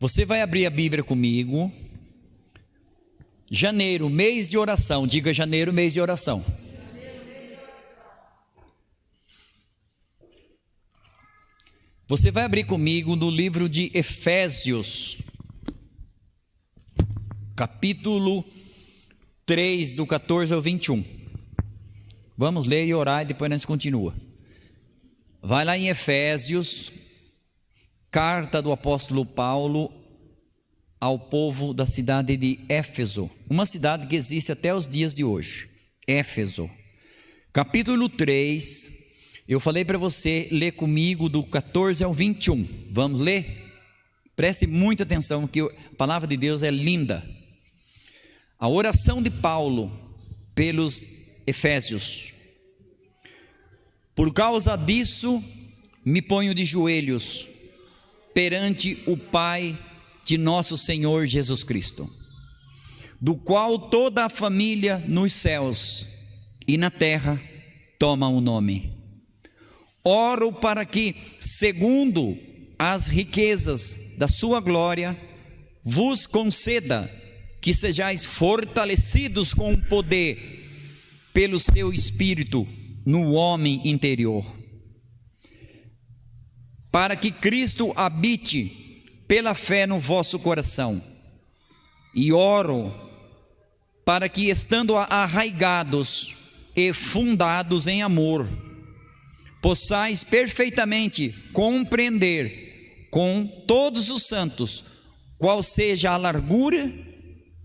Você vai abrir a Bíblia comigo. Janeiro, mês de oração. Diga janeiro, mês de oração. Você vai abrir comigo no livro de Efésios, capítulo 3, do 14 ao 21. Vamos ler e orar e depois a gente continua. Vai lá em Efésios, carta do apóstolo Paulo ao povo da cidade de Éfeso, uma cidade que existe até os dias de hoje. Éfeso, capítulo 3. Eu falei para você ler comigo do 14 ao 21. Vamos ler? Preste muita atenção, que a palavra de Deus é linda. A oração de Paulo pelos Efésios. Por causa disso, me ponho de joelhos perante o Pai de nosso Senhor Jesus Cristo, do qual toda a família nos céus e na terra toma o nome. Oro para que, segundo as riquezas da sua glória, vos conceda que sejais fortalecidos com o poder pelo seu Espírito no homem interior, para que Cristo habite pela fé no vosso coração. E oro para que, estando arraigados e fundados em amor, possais perfeitamente compreender com todos os santos qual seja a largura,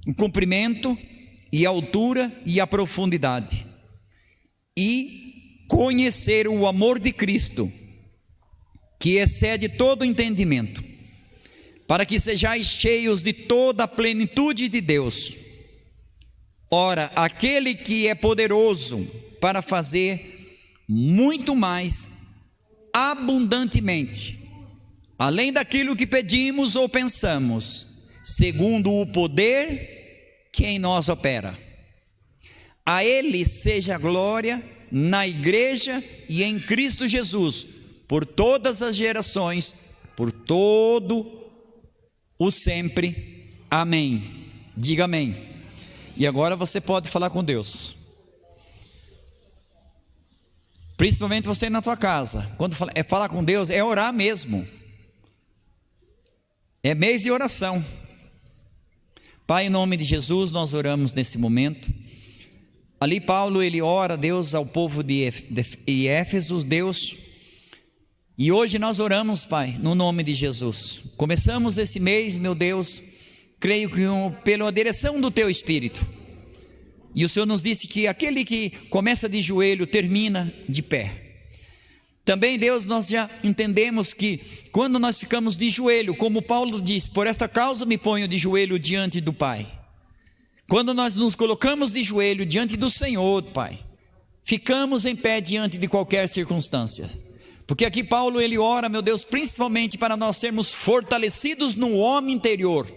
o comprimento e a altura e a profundidade, e conhecer o amor de Cristo, que excede todo entendimento, para que sejais cheios de toda a plenitude de Deus. Ora, aquele que é poderoso para fazer muito mais abundantemente, além daquilo que pedimos ou pensamos, segundo o poder que em nós opera. A Ele seja a glória na igreja e em Cristo Jesus, por todas as gerações, por todo o sempre. Amém. Diga amém. E agora você pode falar com Deus. Principalmente você na tua casa. Quando é falar com Deus, é orar mesmo. É mês de oração. Pai, em nome de Jesus, nós oramos nesse momento. Ali Paulo, ele ora a Deus ao povo de Éfeso, Deus. E hoje nós oramos, Pai, no nome de Jesus. Começamos esse mês, meu Deus, creio que pela direção do Teu Espírito. E o Senhor nos disse que aquele que começa de joelho, termina de pé. Também, Deus, nós já entendemos que quando nós ficamos de joelho, como Paulo diz, por esta causa me ponho de joelho diante do Pai. Quando nós nos colocamos de joelho diante do Senhor, Pai, ficamos em pé diante de qualquer circunstância. Porque aqui Paulo, ele ora, meu Deus, principalmente para nós sermos fortalecidos no homem interior,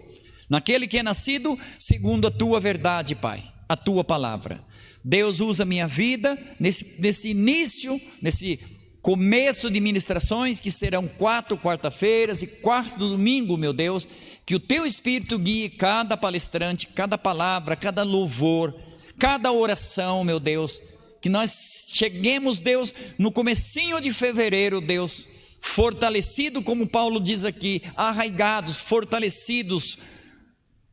naquele que é nascido segundo a Tua verdade, Pai, a Tua palavra. Deus, usa a minha vida nesse início, nesse começo de ministrações, que serão 4 quarta-feiras e 4 domingo, meu Deus, que o Teu Espírito guie cada palestrante, cada palavra, cada louvor, cada oração, meu Deus, que nós cheguemos, Deus, no comecinho de fevereiro, Deus, fortalecido, como Paulo diz aqui, arraigados, fortalecidos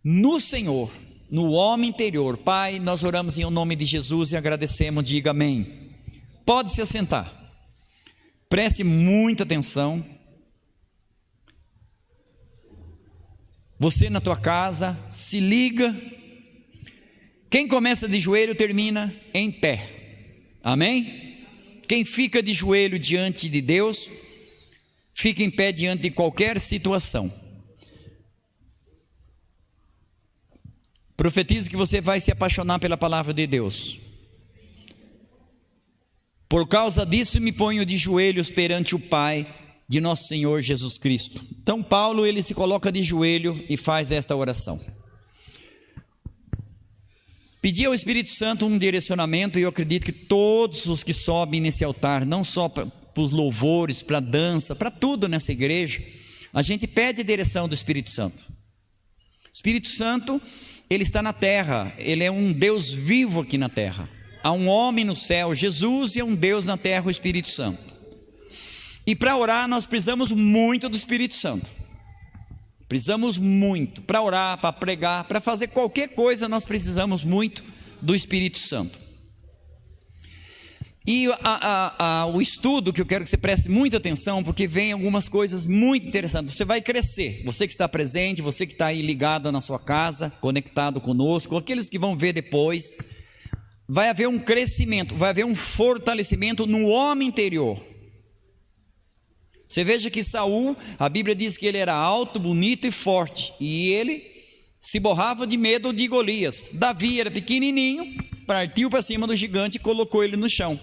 no Senhor, no homem interior. Pai, nós oramos em nome de Jesus e agradecemos. Diga amém. Pode se assentar. Preste muita atenção. Você na tua casa, se liga. Quem começa de joelho termina em pé. Amém? Quem fica de joelho diante de Deus, fica em pé diante de qualquer situação. Profetize que você vai se apaixonar pela palavra de Deus. Por causa disso me ponho de joelhos perante o Pai de nosso Senhor Jesus Cristo. Então Paulo, ele se coloca de joelho e faz esta oração. Pedi ao Espírito Santo um direcionamento, e eu acredito que todos os que sobem nesse altar, não só para os louvores, para a dança, para tudo nessa igreja, a gente pede a direção do Espírito Santo. O Espírito Santo, ele está na terra, ele é um Deus vivo aqui na terra. Há um homem no céu, Jesus, e é um Deus na terra, o Espírito Santo. E para orar nós precisamos muito do Espírito Santo. Precisamos muito. Para orar, para pregar, para fazer qualquer coisa, nós precisamos muito do Espírito Santo. E o estudo que eu quero que você preste muita atenção, porque vem algumas coisas muito interessantes. Você vai crescer, você que está presente, você que está aí ligado na sua casa, conectado conosco, aqueles que vão ver depois, vai haver um crescimento, vai haver um fortalecimento no homem interior. Você veja que Saul, a Bíblia diz que ele era alto, bonito e forte, e ele se borrava de medo de Golias. Davi era pequenininho, partiu para cima do gigante e colocou ele no chão.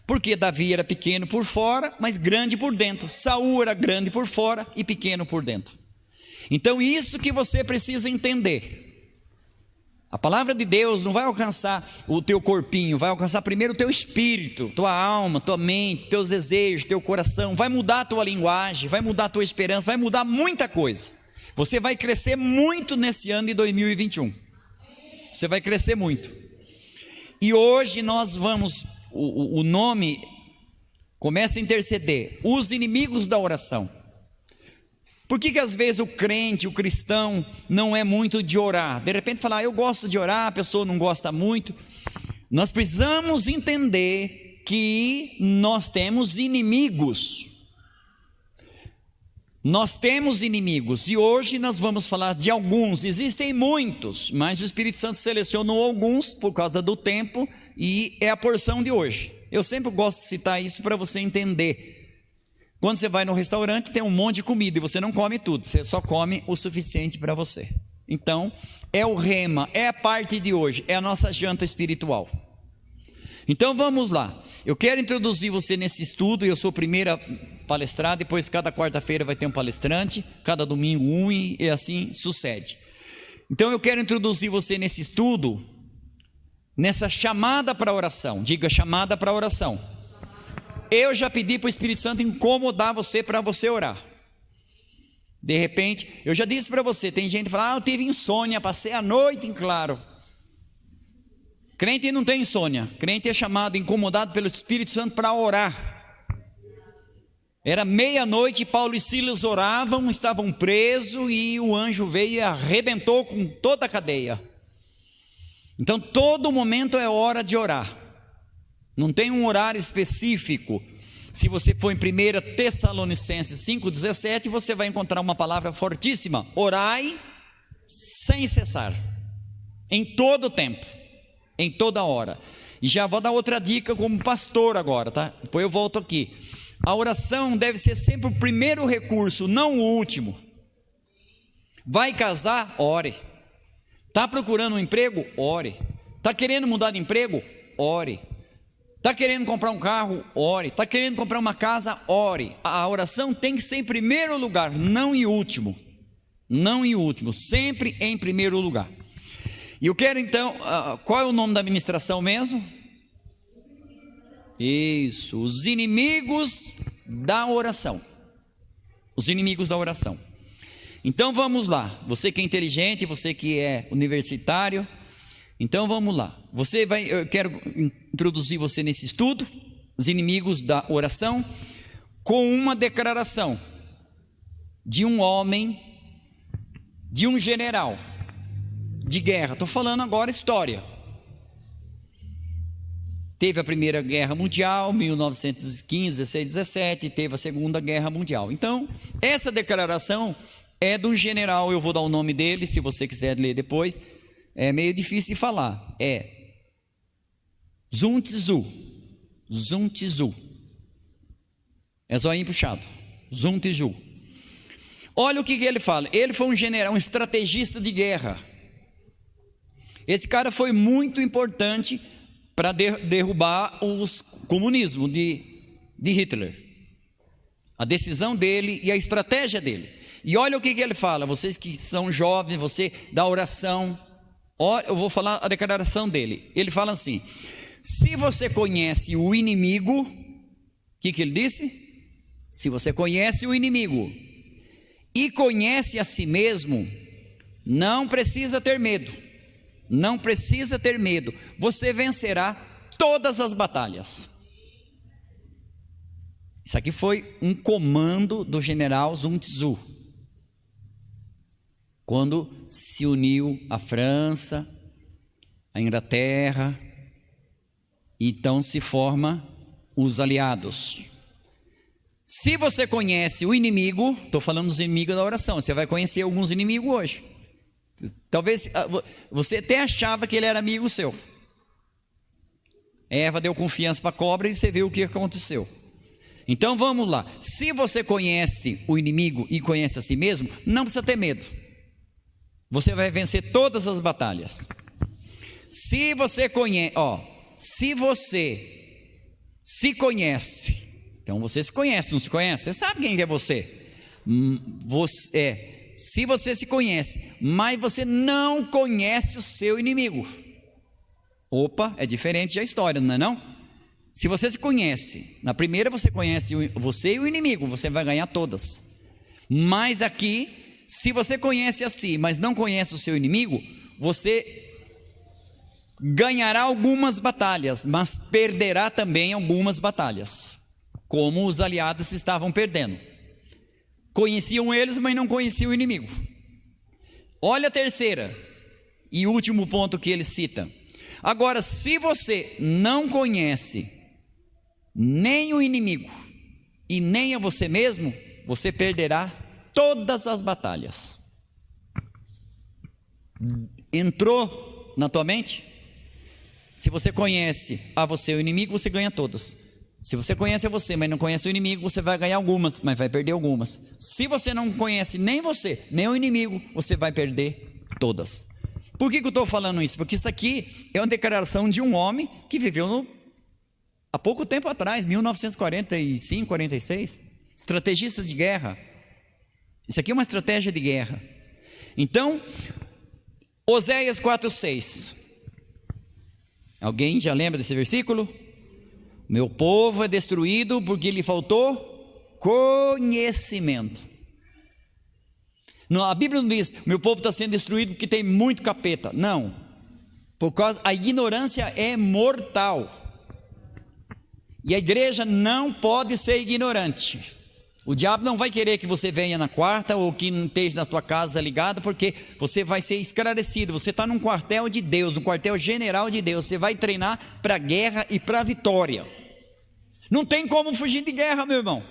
Porque Davi era pequeno por fora, mas grande por dentro. Saul era grande por fora e pequeno por dentro. Então isso que você precisa entender. A palavra de Deus não vai alcançar o teu corpinho, vai alcançar primeiro o teu espírito, tua alma, tua mente, teus desejos, teu coração. Vai mudar a tua linguagem, vai mudar a tua esperança, vai mudar muita coisa. Você vai crescer muito nesse ano de 2021. Você vai crescer muito. E hoje nós vamos, o nome começa a interceder, os inimigos da oração. Por que às vezes o crente, o cristão, não é muito de orar? De repente fala, eu gosto de orar, a pessoa não gosta muito. Nós precisamos entender que nós temos inimigos. Nós temos inimigos, e hoje nós vamos falar de alguns. Existem muitos, mas o Espírito Santo selecionou alguns por causa do tempo, e é a porção de hoje. Eu sempre gosto de citar isso para você entender. Quando você vai no restaurante, tem um monte de comida e você não come tudo, você só come o suficiente para você. Então, é o rema, é a parte de hoje, é a nossa janta espiritual. Então vamos lá, eu quero introduzir você nesse estudo. Eu sou o primeiro a palestrar, depois cada quarta-feira vai ter um palestrante, cada domingo um, e assim sucede. Então eu quero introduzir você nesse estudo, nessa chamada para oração. Diga, chamada para oração. Eu já pedi para o Espírito Santo incomodar você para você orar. De repente, eu já disse para você, tem gente que fala, eu tive insônia, passei a noite em claro. Crente não tem insônia, crente é chamado, incomodado pelo Espírito Santo para orar. Era meia-noite, Paulo e Silas oravam, estavam presos, e o anjo veio e arrebentou com toda a cadeia. Então todo momento é hora de orar. Não tem um horário específico. Se você for em 1 Tessalonicenses 5,17, você vai encontrar uma palavra fortíssima: orai sem cessar, em todo o tempo, em toda hora. E já vou dar outra dica como pastor agora, tá? Depois eu volto aqui. A oração deve ser sempre o primeiro recurso, não o último. Vai casar? Ore. Está procurando um emprego? Ore. Está querendo mudar de emprego? Ore. Está querendo comprar um carro? Ore. Está querendo comprar uma casa? Ore. A oração tem que ser em primeiro lugar, não em último. Não em último, sempre em primeiro lugar. E eu quero então, qual é o nome da administração mesmo? Isso, os inimigos da oração. Os inimigos da oração. Então vamos lá, você que é inteligente, você que é universitário, então vamos lá. Eu quero introduzir você nesse estudo, os inimigos da oração, com uma declaração de um homem, de um general de guerra. Estou falando agora história. Teve a Primeira Guerra Mundial, 1915, 16, 17, teve a Segunda Guerra Mundial. Então, essa declaração é do general, eu vou dar o nome dele, se você quiser ler depois. É meio difícil de falar. É Sun Tzu. Sun Tzu. É zoinho puxado. Sun Tzu. Olha o que ele fala. Ele foi um general, um estrategista de guerra. Esse cara foi muito importante para derrubar o comunismo de Hitler. A decisão dele e a estratégia dele. E olha o que ele fala. Vocês que são jovens, você da oração, eu vou falar a declaração dele. Ele fala assim: se você conhece o inimigo, o que ele disse? Se você conhece o inimigo e conhece a si mesmo, não precisa ter medo. Não precisa ter medo. Você vencerá todas as batalhas. Isso aqui foi um comando do general Sun Tzu, quando se uniu a França, a Inglaterra, então se forma os aliados. Se você conhece o inimigo, estou falando dos inimigos da oração, você vai conhecer alguns inimigos hoje. Talvez você até achava que ele era amigo seu. Eva deu confiança para a cobra e você viu o que aconteceu. Então vamos lá. Se você conhece o inimigo e conhece a si mesmo, não precisa ter medo. Você vai vencer todas as batalhas. Se você conhece, se você se conhece, então você se conhece, não se conhece? Você sabe quem é você? Se você se conhece, mas você não conhece o seu inimigo. Opa, é diferente a história, não é não? Se você se conhece, na primeira você conhece você e o inimigo, você vai ganhar todas. Mas aqui, se você conhece a si, mas não conhece o seu inimigo, você ganhará algumas batalhas, mas perderá também algumas batalhas, como os aliados estavam perdendo. Conheciam eles, mas não conheciam o inimigo. Olha a terceira e último ponto que ele cita. Agora, se você não conhece nem o inimigo e nem a você mesmo, você perderá todas as batalhas. Entrou na tua mente? Se você conhece a você o inimigo, você ganha todas. Se você conhece a você, mas não conhece o inimigo, você vai ganhar algumas, mas vai perder algumas. Se você não conhece nem você, nem o inimigo, você vai perder todas. Por que eu estou falando isso? Porque isso aqui é uma declaração de um homem que viveu há pouco tempo atrás, 1945, 46, estrategista de guerra. Isso aqui é uma estratégia de guerra. Então, Oséias 4:6. Alguém já lembra desse versículo? Meu povo é destruído porque lhe faltou conhecimento. Não, a Bíblia não diz, meu povo está sendo destruído porque tem muito capeta. Não, por causa, a ignorância é mortal. E a igreja não pode ser ignorante. O diabo não vai querer que você venha na quarta ou que não esteja na tua casa ligado, porque você vai ser esclarecido. Você está num quartel de Deus, num quartel general de Deus. Você vai treinar para a guerra e para a vitória. Não tem como fugir de guerra, meu irmão.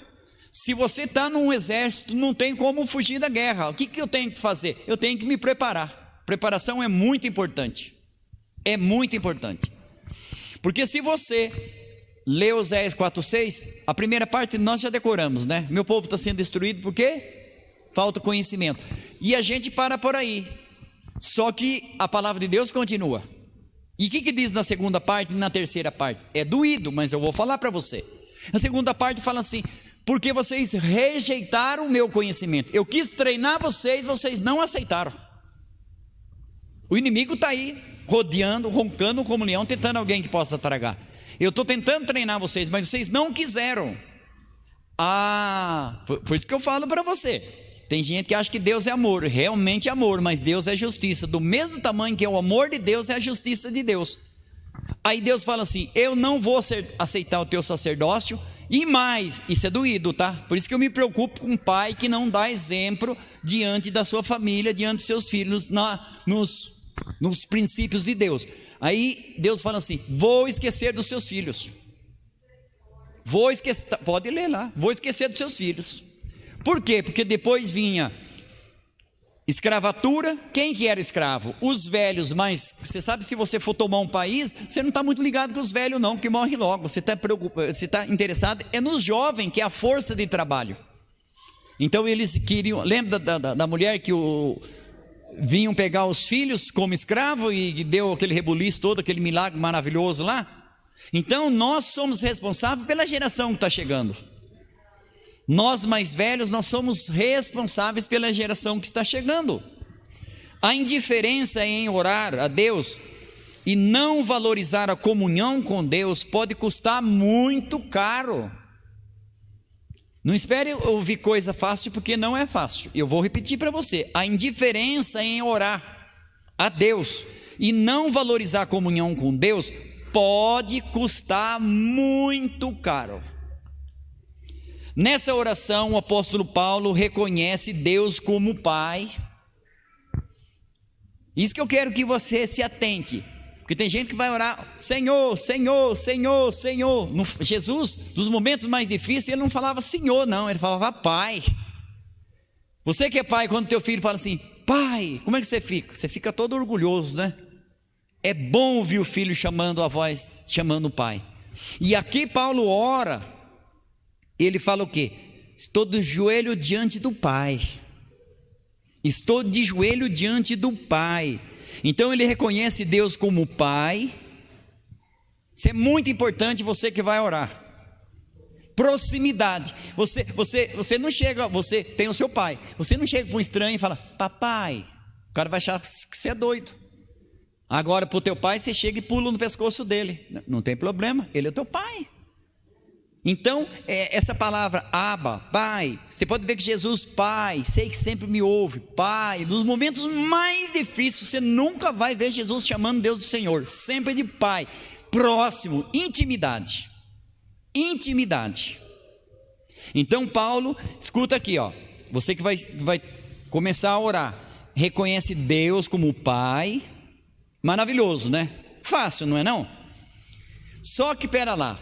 Se você está num exército, não tem como fugir da guerra. O que eu tenho que fazer? Eu tenho que me preparar. Preparação é muito importante. É muito importante. Porque se você lê Oséias 4:6, a primeira parte nós já decoramos, né? Meu povo está sendo destruído porque falta conhecimento. E a gente para por aí. Só que a palavra de Deus continua. E o que diz na segunda parte e na terceira parte? É doído, mas eu vou falar para você. A segunda parte fala assim: porque vocês rejeitaram o meu conhecimento. Eu quis treinar vocês, vocês não aceitaram. O inimigo está aí, rodeando, roncando como leão, tentando alguém que possa tragar. Eu estou tentando treinar vocês, mas vocês não quiseram. Por isso que eu falo para você. Tem gente que acha que Deus é amor, realmente é amor, mas Deus é justiça. Do mesmo tamanho que é o amor de Deus, é a justiça de Deus. Aí Deus fala assim: eu não vou aceitar o teu sacerdócio. E mais, isso é doído, tá? Por isso que eu me preocupo com um pai que não dá exemplo diante da sua família, diante dos seus filhos, nos princípios de Deus. Aí Deus fala assim: vou esquecer dos seus filhos. Vou esquecer, pode ler lá, vou esquecer dos seus filhos. Por quê? Porque depois vinha escravatura. Quem que era escravo? Os velhos. Mas você sabe, se você for tomar um país, você não está muito ligado com os velhos não, que morre logo. Você está interessado é nos jovens, que é a força de trabalho. Então eles queriam, lembra da mulher que vinham pegar os filhos como escravo e deu aquele rebuliço todo, aquele milagre maravilhoso lá? Então nós somos responsáveis pela geração que está chegando. Nós mais velhos, nós somos responsáveis pela geração que está chegando. A indiferença em orar a Deus e não valorizar a comunhão com Deus pode custar muito caro. Não espere ouvir coisa fácil, porque não é fácil. Eu vou repetir para você: a indiferença em orar a Deus e não valorizar a comunhão com Deus pode custar muito caro. Nessa oração, o apóstolo Paulo reconhece Deus como Pai. Isso que eu quero que você se atente, porque tem gente que vai orar: Senhor, Senhor, Senhor, Senhor. Jesus, dos momentos mais difíceis, ele não falava Senhor, não, ele falava Pai. Você que é pai, quando teu filho fala assim, Pai, como é que você fica? Você fica todo orgulhoso, né? É bom ouvir o filho chamando a voz, chamando o pai. E aqui Paulo ora, ele fala o quê? Estou de joelho diante do Pai. Estou de joelho diante do Pai. Então ele reconhece Deus como Pai. Isso é muito importante, você que vai orar. Proximidade. Você não chega, você tem o seu pai. Você não chega para um estranho e fala, papai. O cara vai achar que você é doido. Agora para o teu pai, você chega e pula no pescoço dele. Não tem problema, ele é o teu pai. Então, essa palavra Abba, Pai, você pode ver que Jesus, Pai, sei que sempre me ouve, Pai. Nos momentos mais difíceis, você nunca vai ver Jesus chamando Deus de Senhor, sempre de Pai, próximo, intimidade. Intimidade. Então Paulo, escuta aqui, ó, você que vai começar a orar, reconhece Deus como Pai. Maravilhoso, né? Fácil, não é não? Só que pera lá,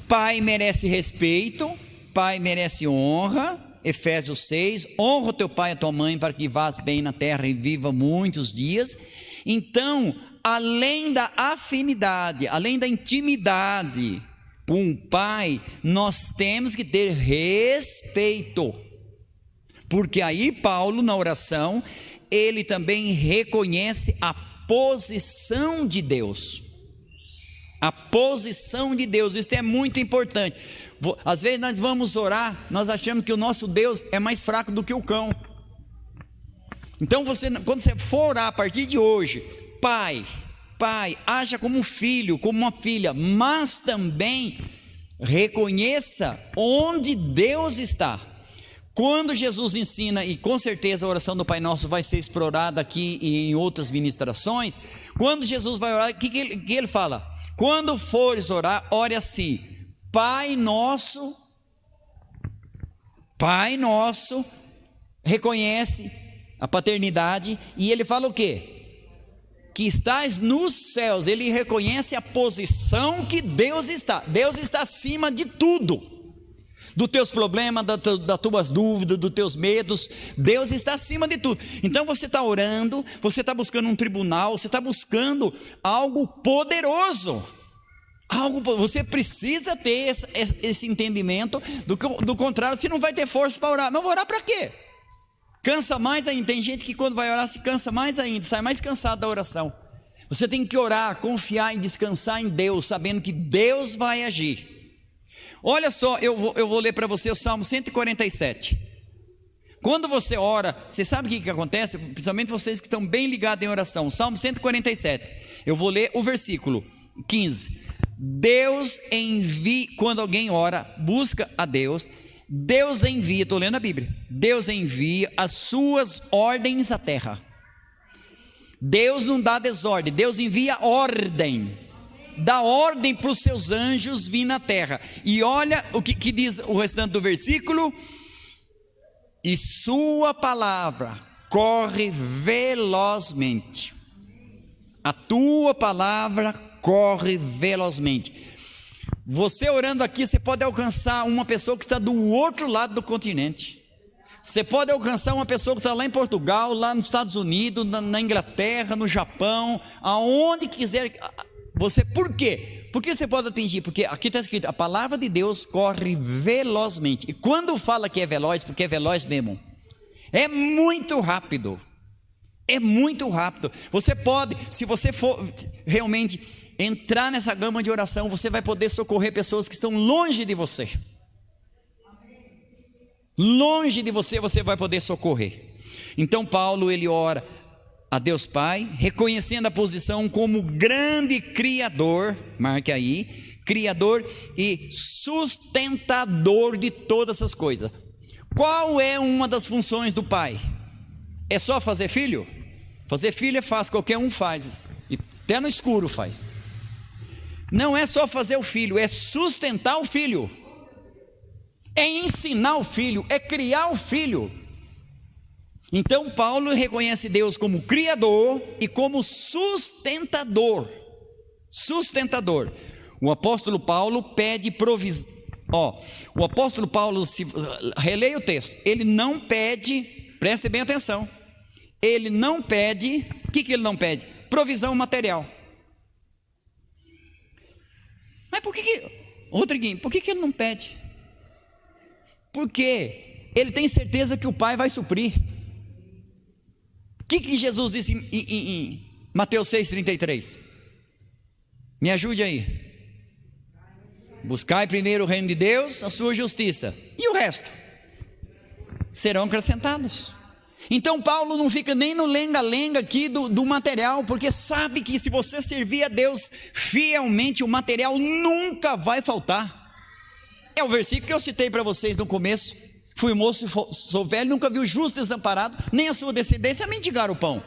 Pai merece respeito, Pai merece honra. Efésios 6, honra o teu pai e a tua mãe para que vás bem na terra e viva muitos dias. Então, além da afinidade, além da intimidade com o pai, nós temos que ter respeito, porque aí Paulo na oração, ele também reconhece a posição de Deus. A posição de Deus, isso é muito importante. Às vezes nós vamos orar, nós achamos que o nosso Deus é mais fraco do que o cão. Então quando você for orar a partir de hoje, Pai, haja como um filho, como uma filha, mas também reconheça onde Deus está. Quando Jesus ensina, e com certeza a oração do Pai Nosso vai ser explorada aqui e em outras ministrações, quando Jesus vai orar, o que ele fala? Quando fores orar, ore assim: Pai nosso, reconhece a paternidade, e ele fala o quê? Que estás nos céus. Ele reconhece a posição que Deus está. Deus está acima de tudo. Dos teus problemas, das tuas dúvidas, dos teus medos, Deus está acima de tudo. Então você está orando, você está buscando um tribunal, você está buscando algo poderoso. Você precisa ter esse entendimento, do contrário você não vai ter força para orar. Mas vou orar para quê? Cansa mais ainda. Tem gente que quando vai orar se cansa mais ainda, sai mais cansado da oração. Você tem que orar, confiar e descansar em Deus, sabendo que Deus vai agir. Olha só, eu vou ler para você o Salmo 147. Quando você ora, você sabe o que acontece? Principalmente vocês que estão bem ligados em oração. Salmo 147, eu vou ler o versículo 15. Deus envia, quando alguém ora, busca a Deus, Deus envia, estou lendo a Bíblia, Deus envia as suas ordens à terra. Deus não dá desordem, Deus envia ordem. Dá ordem para os seus anjos vir na terra. E olha o que diz o restante do versículo: e sua palavra corre velozmente. A tua palavra corre velozmente. Você orando aqui, você pode alcançar uma pessoa que está do outro lado do continente. Você pode alcançar uma pessoa que está lá em Portugal, lá nos Estados Unidos, na Inglaterra, no Japão, aonde quiser. Por quê? Por que você pode atingir? Porque aqui está escrito: a palavra de Deus corre velozmente. E quando fala que é veloz, porque é veloz mesmo, é muito rápido. É muito rápido. Você pode, se você for realmente entrar nessa gama de oração, você vai poder socorrer pessoas que estão longe de você. Longe de você, você vai poder socorrer. Então Paulo, ele ora a Deus Pai, reconhecendo a posição como grande Criador, marque aí, Criador e sustentador de todas essas coisas. Qual é uma das funções do pai? É só fazer filho? Fazer filho é fácil, qualquer um faz, até no escuro faz. Não é só fazer o filho, é sustentar o filho, é ensinar o filho, é criar o filho. Então Paulo reconhece Deus como Criador e como sustentador. Sustentador. O apóstolo Paulo pede provisão. O apóstolo Paulo, releia o texto, ele não pede, preste bem atenção, ele não pede, o que ele não pede? Provisão material. Mas Rodriguinho, por que ele não pede? Porque ele tem certeza que o Pai vai suprir. O que Jesus disse em Mateus 6,33? Me ajude aí. Buscai primeiro o reino de Deus, a sua justiça, e o resto serão acrescentados. Então Paulo não fica nem no lenga-lenga aqui do material, porque sabe que se você servir a Deus fielmente, o material nunca vai faltar. É o versículo que eu citei para vocês no começo. Fui moço e sou velho, nunca vi o justo desamparado, nem a sua descendência mendigar o pão.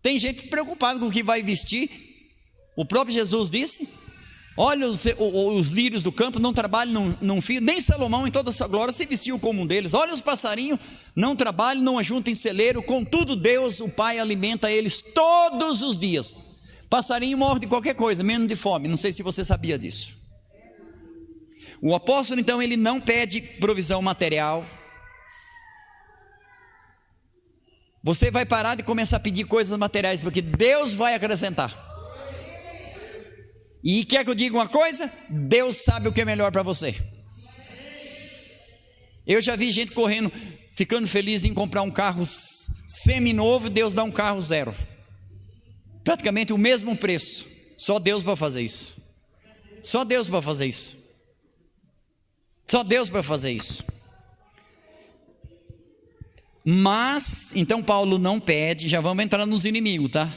Tem gente preocupada com o que vai vestir. O próprio Jesus disse: olha os lírios do campo, não trabalham, não fiam, nem Salomão em toda a sua glória se vestiu como um deles. Olha os passarinhos, não trabalham, não ajuntem celeiro, contudo Deus, o Pai, alimenta eles todos os dias. Passarinho morre de qualquer coisa, menos de fome. Não sei se você sabia disso. O apóstolo então, ele não pede provisão material. Você vai parar de começar a pedir coisas materiais, porque Deus vai acrescentar. E quer que eu diga uma coisa? Deus sabe o que é melhor para você. Eu já vi gente correndo, ficando feliz em comprar um carro semi-novo, Deus dá um carro zero. Praticamente o mesmo preço. Só Deus para fazer isso. Só Deus para fazer isso. Só Deus para fazer isso. Mas, então Paulo não pede, já vamos entrar nos inimigos, tá?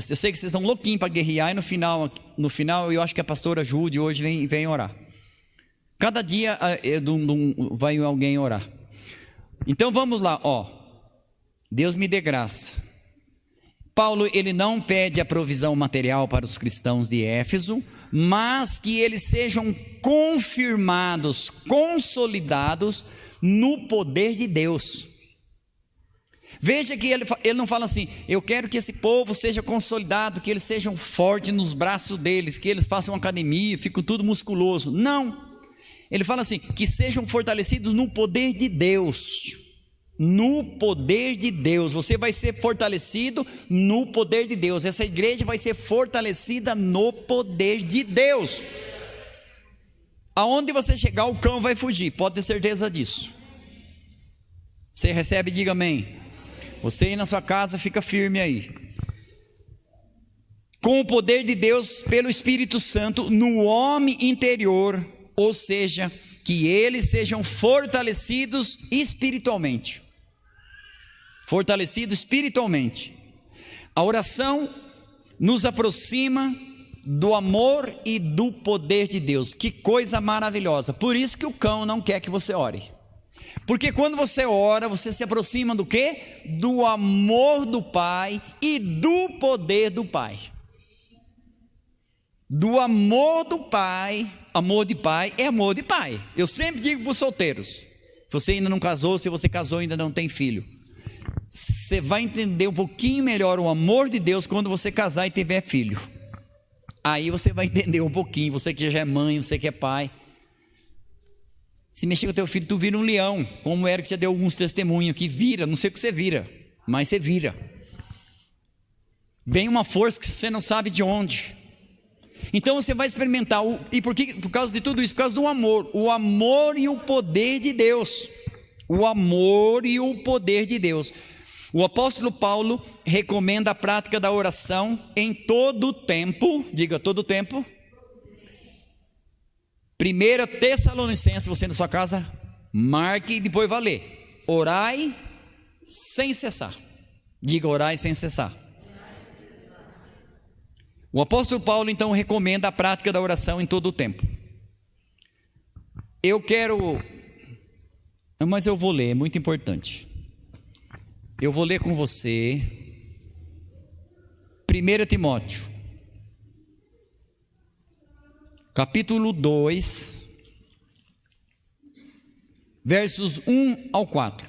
Eu sei que vocês estão louquinhos para guerrear, e no final eu acho que a pastora Jude hoje vem orar. Cada dia vai alguém orar. Então vamos lá, Deus me dê graça. Paulo, ele não pede a provisão material para os cristãos de Éfeso, mas que eles sejam confirmados, consolidados no poder de Deus. Veja que ele não fala assim: eu quero que esse povo seja consolidado, que eles sejam fortes nos braços deles, que eles façam academia, fiquem tudo musculoso. Não, ele fala assim: que sejam fortalecidos no poder de Deus. No poder de Deus, você vai ser fortalecido no poder de Deus. Essa igreja vai ser fortalecida no poder de Deus. Aonde você chegar, o cão vai fugir, pode ter certeza disso. Você recebe, diga amém. Você aí na sua casa, fica firme aí. Com o poder de Deus, pelo Espírito Santo, no homem interior, ou seja, que eles sejam fortalecidos espiritualmente. Fortalecidos espiritualmente. A oração nos aproxima do amor e do poder de Deus. Que coisa maravilhosa. Por isso que o cão não quer que você ore. Porque quando você ora, você se aproxima do quê? Do amor do Pai e do poder do Pai. Do amor do Pai. Amor de pai é amor de pai. Eu sempre digo para os solteiros: se você ainda não casou, se você casou e ainda não tem filho, você vai entender um pouquinho melhor o amor de Deus quando você casar e tiver filho. Aí você vai entender um pouquinho. Você que já é mãe, você que é pai, se mexer com o teu filho, tu vira um leão. Como era que você deu alguns testemunhos que vira, não sei o que você vira, mas você vira. Vem uma força que você não sabe de onde. Então você vai experimentar, por causa de tudo isso, por causa do amor. O amor e o poder de Deus. O amor e o poder de Deus. O apóstolo Paulo recomenda a prática da oração em todo o tempo. Diga, todo o tempo. 1 Tessalonicenses, você na sua casa, marque e depois vai ler. Orai sem cessar. Diga, orai sem cessar. O apóstolo Paulo então recomenda a prática da oração em todo o tempo. Eu quero, mas eu vou ler, é muito importante. Eu vou ler com você 1 Timóteo, capítulo 2, versos 1 ao 4.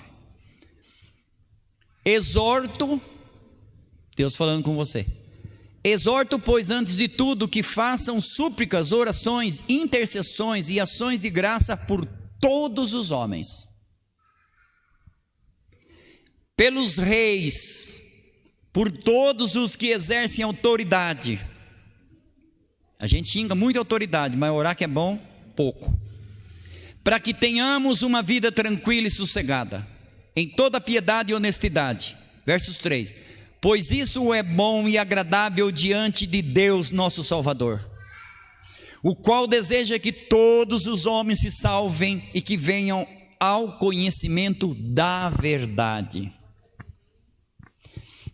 Exorto, Deus falando com você. Exorto, pois, antes de tudo, que façam súplicas, orações, intercessões e ações de graça por todos os homens, pelos reis, por todos os que exercem autoridade. A gente xinga muito a autoridade, mas orar que é bom, pouco. Para que tenhamos uma vida tranquila e sossegada, em toda piedade e honestidade. Versos 3. Pois isso é bom e agradável diante de Deus nosso Salvador, o qual deseja que todos os homens se salvem e que venham ao conhecimento da verdade.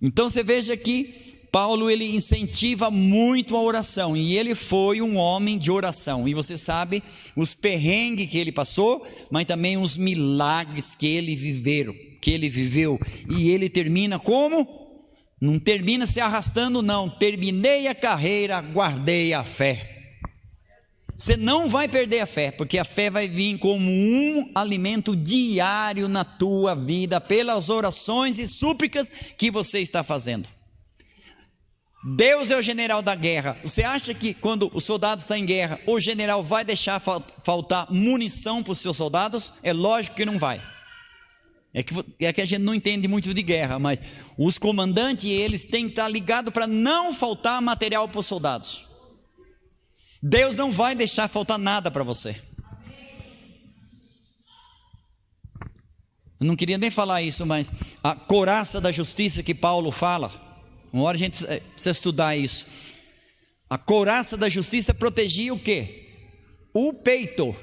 Então você veja que Paulo, ele incentiva muito a oração, e ele foi um homem de oração, e você sabe os perrengues que ele passou, mas também os milagres que ele viveu, e ele termina como? Não termina se arrastando não, terminei a carreira, guardei a fé. Você não vai perder a fé, porque a fé vai vir como um alimento diário na tua vida, pelas orações e súplicas que você está fazendo. Deus é o general da guerra. Você acha que quando o soldado está em guerra, o general vai deixar faltar munição para os seus soldados? É lógico que não vai. É que a gente não entende muito de guerra, mas os comandantes, eles têm que estar ligados para não faltar material para os soldados. Deus não vai deixar faltar nada para você. Eu não queria nem falar isso, mas a couraça da justiça que Paulo fala, uma hora a gente precisa estudar isso. A couraça da justiça protegia o quê? O peito,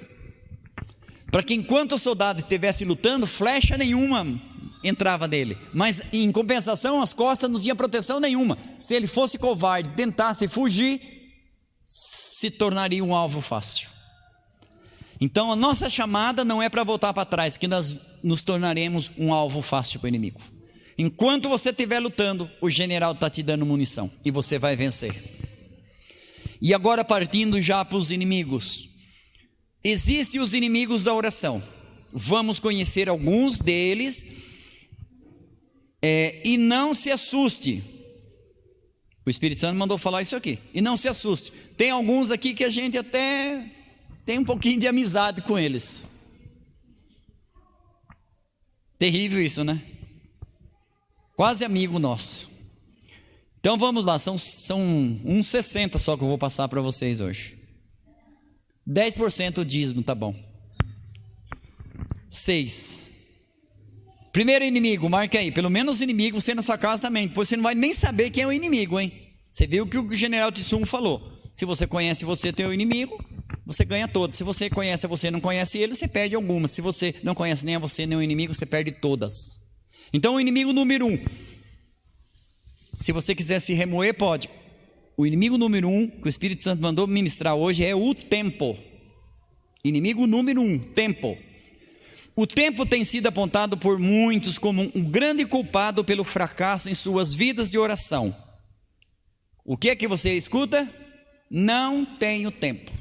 para que enquanto o soldado estivesse lutando, flecha nenhuma entrava nele, mas em compensação as costas não tinha proteção nenhuma. Se ele fosse covarde, tentasse fugir, se tornaria um alvo fácil. Então a nossa chamada não é para voltar para trás, que nós nos tornaremos um alvo fácil para o inimigo. Enquanto você estiver lutando, o general está te dando munição e você vai vencer. E agora, partindo já para os inimigos, existem os inimigos da oração. Vamos conhecer alguns deles, e não se assuste. O Espírito Santo mandou falar isso aqui. E não se assuste. Tem alguns aqui que a gente até tem um pouquinho de amizade com eles. Terrível isso, né? Quase amigo nosso. Então vamos lá, são uns 60 só que eu vou passar para vocês hoje. 10% dízimo, tá bom. 6. Primeiro inimigo, marca aí. Pelo menos inimigo você na sua casa também. Depois você não vai nem saber quem é o inimigo, hein? Você viu o que o general Tissum falou. Se você conhece você teu inimigo, você ganha todas. Se você conhece você não conhece ele, você perde algumas. Se você não conhece nem a você nem o inimigo, você perde todas. Então o inimigo número 1, se você quiser se remoer, pode. O inimigo número 1 que o Espírito Santo mandou ministrar hoje é o tempo. Inimigo número 1, tempo. O tempo tem sido apontado por muitos como um grande culpado pelo fracasso em suas vidas de oração. O que é que você escuta? Não tenho tempo.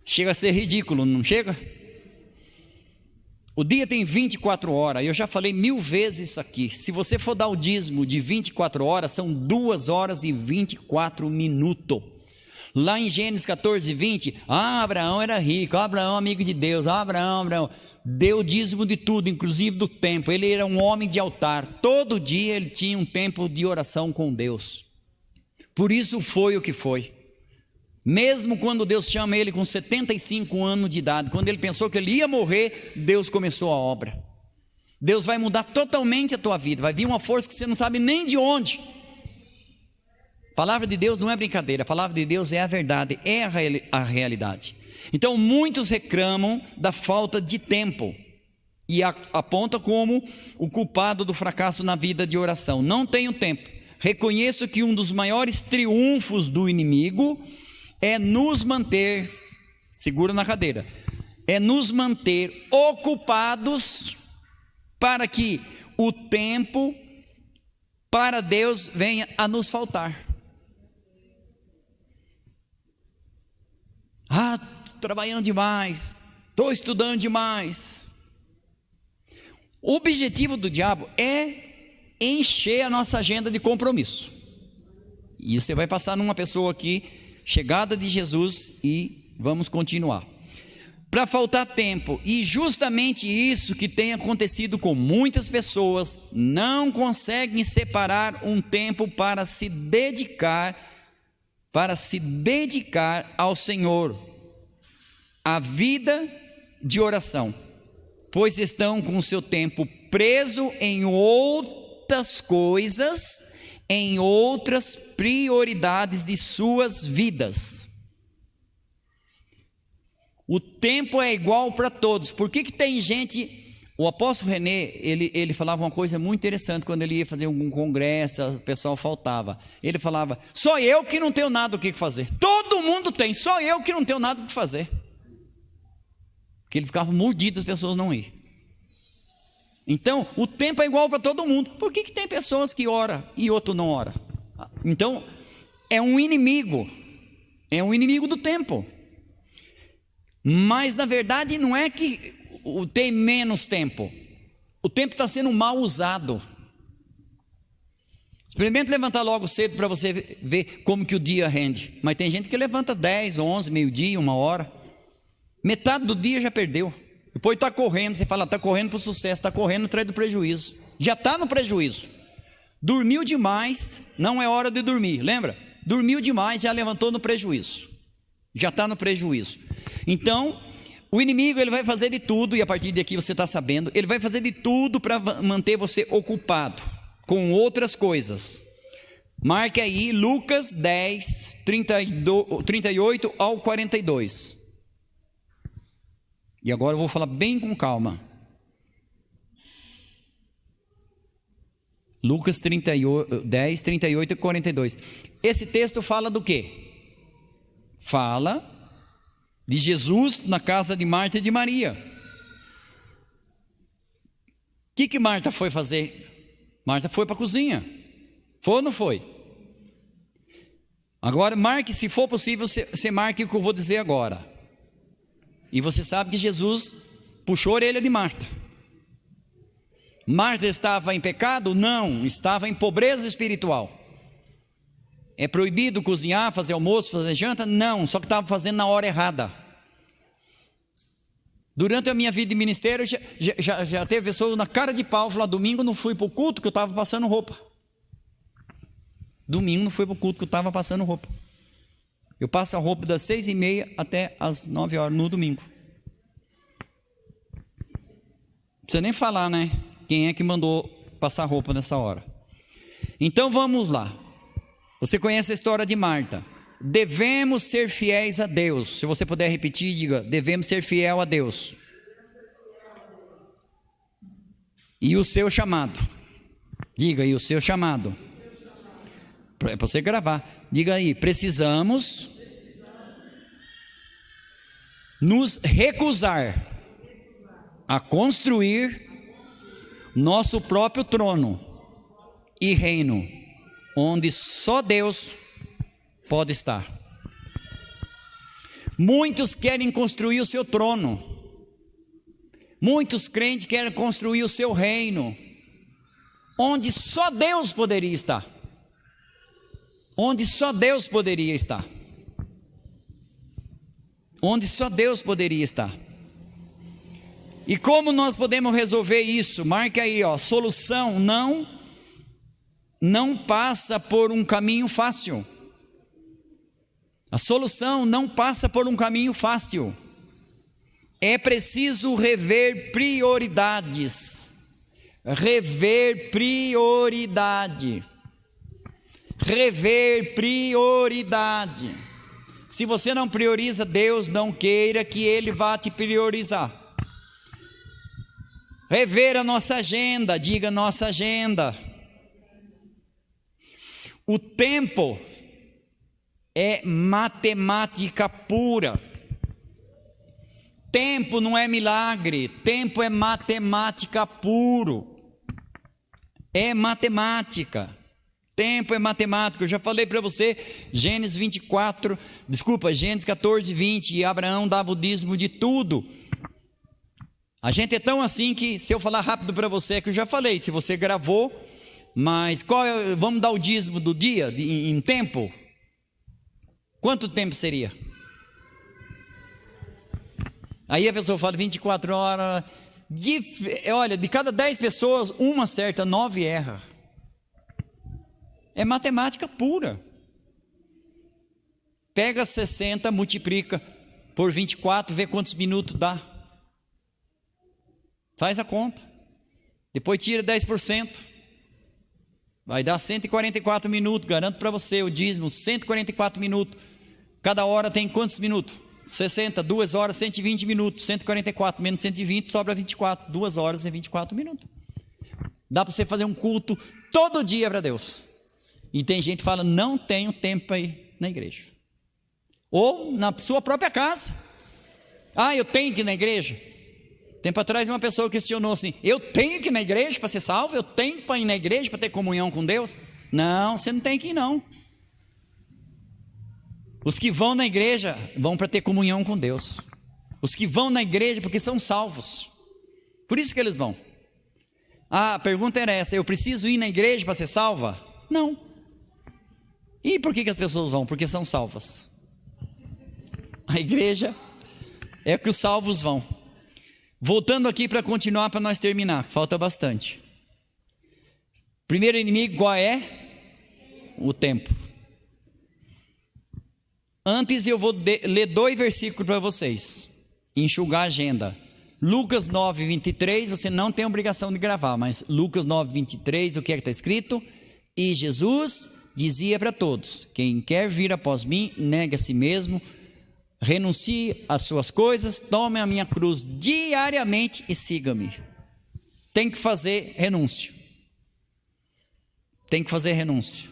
Chega a ser ridículo, não chega? O dia tem 24 horas, eu já falei 1000 vezes isso aqui. Se você for dar o dízimo de 24 horas, são 2 horas e 24 minutos. Lá em Gênesis 14, 20, Abraão era rico, Abraão amigo de Deus, Abraão deu dízimo de tudo, inclusive do tempo. Ele era um homem de altar, todo dia ele tinha um tempo de oração com Deus. Por isso foi o que foi. Mesmo quando Deus chama ele com 75 anos de idade, quando ele pensou que ele ia morrer, Deus começou a obra. Deus vai mudar totalmente a tua vida, vai vir uma força que você não sabe nem de onde. A palavra de Deus não é brincadeira, a palavra de Deus é a verdade, é a realidade. Então muitos reclamam da falta de tempo e apontam como o culpado do fracasso na vida de oração. Não tenho tempo. Reconheço que um dos maiores triunfos do inimigo é nos manter segura na cadeira, é nos manter ocupados para que o tempo para Deus venha a nos faltar. Trabalhando demais, estou estudando demais. O objetivo do diabo é encher a nossa agenda de compromisso. E você vai passar numa pessoa aqui, chegada de Jesus, e vamos continuar. Para faltar tempo, e justamente isso que tem acontecido com muitas pessoas, não conseguem separar um tempo para se dedicar ao Senhor, a vida de oração, pois estão com o seu tempo preso em outras coisas, em outras prioridades de suas vidas. O tempo é igual para todos. Por que tem gente... O apóstolo René, ele falava uma coisa muito interessante quando ele ia fazer algum congresso, o pessoal faltava. Ele falava, só eu que não tenho nada o que fazer. Todo mundo tem, só eu que não tenho nada o que fazer. Porque ele ficava mordido as pessoas não ir. Então, o tempo é igual para todo mundo. Por que tem pessoas que oram e outro não ora? Então, é um inimigo do tempo. Mas na verdade não é que tem menos tempo. O tempo está sendo mal usado. Experimente levantar logo cedo para você ver como que o dia rende. Mas tem gente que levanta 10, 11, meio-dia, 1 hora. Metade do dia já perdeu. Depois está correndo, você fala, está correndo para o sucesso, está correndo atrás do prejuízo. Já está no prejuízo. Dormiu demais, não é hora de dormir, lembra? Dormiu demais, já levantou no prejuízo. Já está no prejuízo. Então, o inimigo ele vai fazer de tudo, e a partir daqui você está sabendo, ele vai fazer de tudo para manter você ocupado com outras coisas. Marque aí Lucas 10, 38 ao 42. E agora eu vou falar bem com calma. Lucas 10, 38 e 42. Esse texto fala do quê? Fala de Jesus na casa de Marta e de Maria. O que Marta foi fazer? Marta foi para a cozinha. Foi ou não foi? Agora marque, se for possível, você marque o que eu vou dizer agora. E você sabe que Jesus puxou a orelha de Marta. Marta estava em pecado? Não, estava em pobreza espiritual. É proibido cozinhar, fazer almoço, fazer janta? Não, só que estava fazendo na hora errada. Durante a minha vida de ministério, já teve pessoa na cara de pau, falar, domingo não fui para o culto que eu estava passando roupa. Domingo não fui para o culto que eu estava passando roupa. Eu passo a roupa das 6h30 até as 9 horas no domingo. Não precisa nem falar, né? Quem é que mandou passar roupa nessa hora? Então vamos lá. Você conhece a história de Marta. Devemos ser fiéis a Deus. Se você puder repetir, diga, devemos ser fiel a Deus. E o seu chamado. Diga aí, o seu chamado. É para você gravar. Diga aí, precisamos nos recusar a construir nosso próprio trono e reino, onde só Deus pode estar. Muitos querem construir o seu trono, muitos crentes querem construir o seu reino, onde só Deus poderia estar. Onde só Deus poderia estar. Onde só Deus poderia estar. E como nós podemos resolver isso? Marque aí, ó, solução não passa por um caminho fácil. A solução não passa por um caminho fácil. É preciso rever prioridades. Rever prioridade. Rever prioridade. Se você não prioriza, Deus não queira que Ele vá te priorizar. Rever a nossa agenda, diga nossa agenda. O tempo é matemática pura. Tempo não é milagre, tempo é matemática puro. É matemática. Tempo é matemática. Eu já falei para você, Gênesis 14, 20, e Abraão dava o dízimo de tudo. A gente é tão assim que, se eu falar rápido para você, é que eu já falei, se você gravou, mas vamos dar o dízimo do dia, em tempo? Quanto tempo seria? Aí a pessoa fala 24 horas, olha, de cada 10 pessoas, uma acerta, 9 erra. É matemática pura. Pega 60, multiplica por 24, vê quantos minutos dá. Faz a conta. Depois tira 10%. Vai dar 144 minutos, garanto para você, o dízimo, 144 minutos. Cada hora tem quantos minutos? 60, 2 horas, 120 minutos. 144 menos 120, sobra 24. 2 horas e 24 minutos. Dá para você fazer um culto todo dia para Deus. E tem gente que fala, não tenho tempo para ir na igreja. Ou na sua própria casa. Eu tenho que ir na igreja. Tempo atrás uma pessoa questionou assim, eu tenho que ir na igreja para ser salvo? Eu tenho para ir na igreja para ter comunhão com Deus? Não, você não tem que ir não. Os que vão na igreja vão para ter comunhão com Deus. Os que vão na igreja porque são salvos. Por isso que eles vão. A pergunta era essa, eu preciso ir na igreja para ser salva? Não. E por que as pessoas vão? Porque são salvas. A igreja é que os salvos vão. Voltando aqui para continuar, para nós terminar, falta bastante. Primeiro inimigo qual é? O tempo. Antes eu vou ler 2 versículos para vocês, enxugar a agenda. Lucas 9, 23, você não tem obrigação de gravar, mas Lucas 9, 23, o que é que está escrito? E Jesus dizia para todos, quem quer vir após mim, negue a si mesmo, renuncie às suas coisas, tome a minha cruz diariamente e siga-me. Tem que fazer renúncia. Tem que fazer renúncia.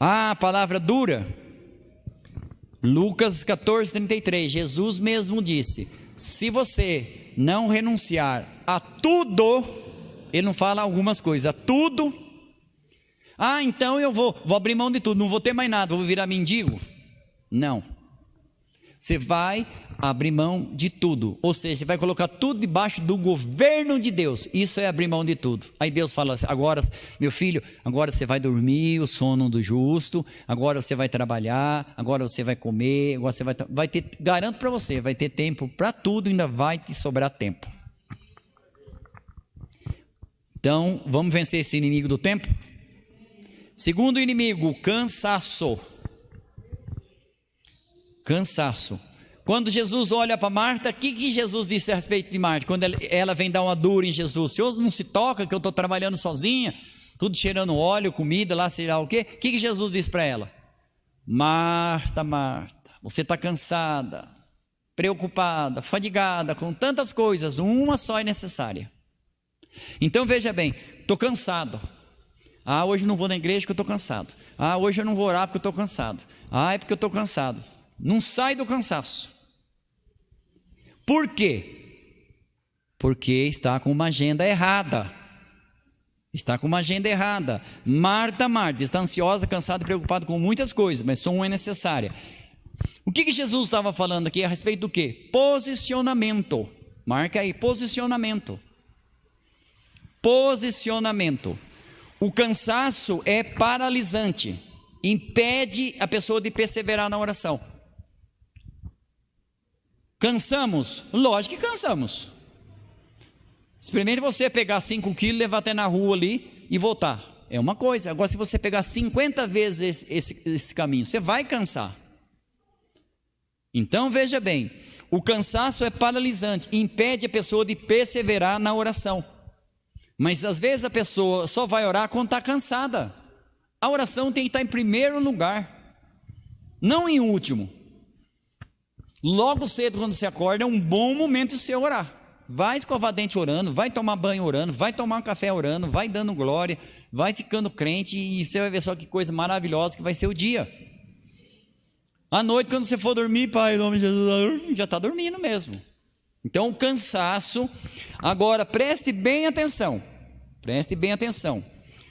A palavra dura. Lucas 14, 33. Jesus mesmo disse: se você não renunciar a tudo, ele não fala algumas coisas, a tudo. Então eu vou abrir mão de tudo, não vou ter mais nada, vou virar mendigo. Não. Você vai abrir mão de tudo, ou seja, você vai colocar tudo debaixo do governo de Deus. Isso é abrir mão de tudo. Aí Deus fala assim, agora meu filho, agora você vai dormir o sono do justo, agora você vai trabalhar, agora você vai comer, agora você vai ter, garanto para você, vai ter tempo para tudo, ainda vai te sobrar tempo. Então vamos vencer esse inimigo do tempo. Segundo inimigo, o cansaço. Cansaço. Quando Jesus olha para Marta, o que Jesus disse a respeito de Marta? Quando ela vem dar uma dura em Jesus, o Senhor não se toca que eu estou trabalhando sozinha, tudo cheirando óleo, comida lá, sei lá o quê. O que Jesus disse para ela? Marta, Marta, você está cansada, preocupada, fadigada com tantas coisas, uma só é necessária. Então veja bem, estou cansado. Hoje não vou na igreja porque eu estou cansado. Hoje eu não vou orar porque eu estou cansado. É porque eu estou cansado. Não sai do cansaço. Por quê? Porque está com uma agenda errada. Está com uma agenda errada. Marta, está ansiosa, cansada e preocupada com muitas coisas, mas só uma é necessária. O que Jesus estava falando aqui a respeito do quê? Posicionamento. Marca aí, posicionamento. Posicionamento. O cansaço é paralisante, impede a pessoa de perseverar na oração. Cansamos? Lógico que cansamos. Experimente você pegar 5 quilos, levar até na rua ali e voltar. É uma coisa. Agora se você pegar 50 vezes esse caminho, você vai cansar. Então veja bem, o cansaço é paralisante, impede a pessoa de perseverar na oração. Mas às vezes a pessoa só vai orar quando está cansada. A oração tem que estar em primeiro lugar, não em último. Logo cedo quando você acorda é um bom momento de você orar. Vai escovar dente orando, vai tomar banho orando, vai tomar um café orando, vai dando glória, vai ficando crente e você vai ver só que coisa maravilhosa que vai ser o dia. À noite, quando você for dormir, Pai, em nome de Jesus, já está dormindo mesmo. Então, o cansaço. Agora, preste bem atenção. Preste bem atenção.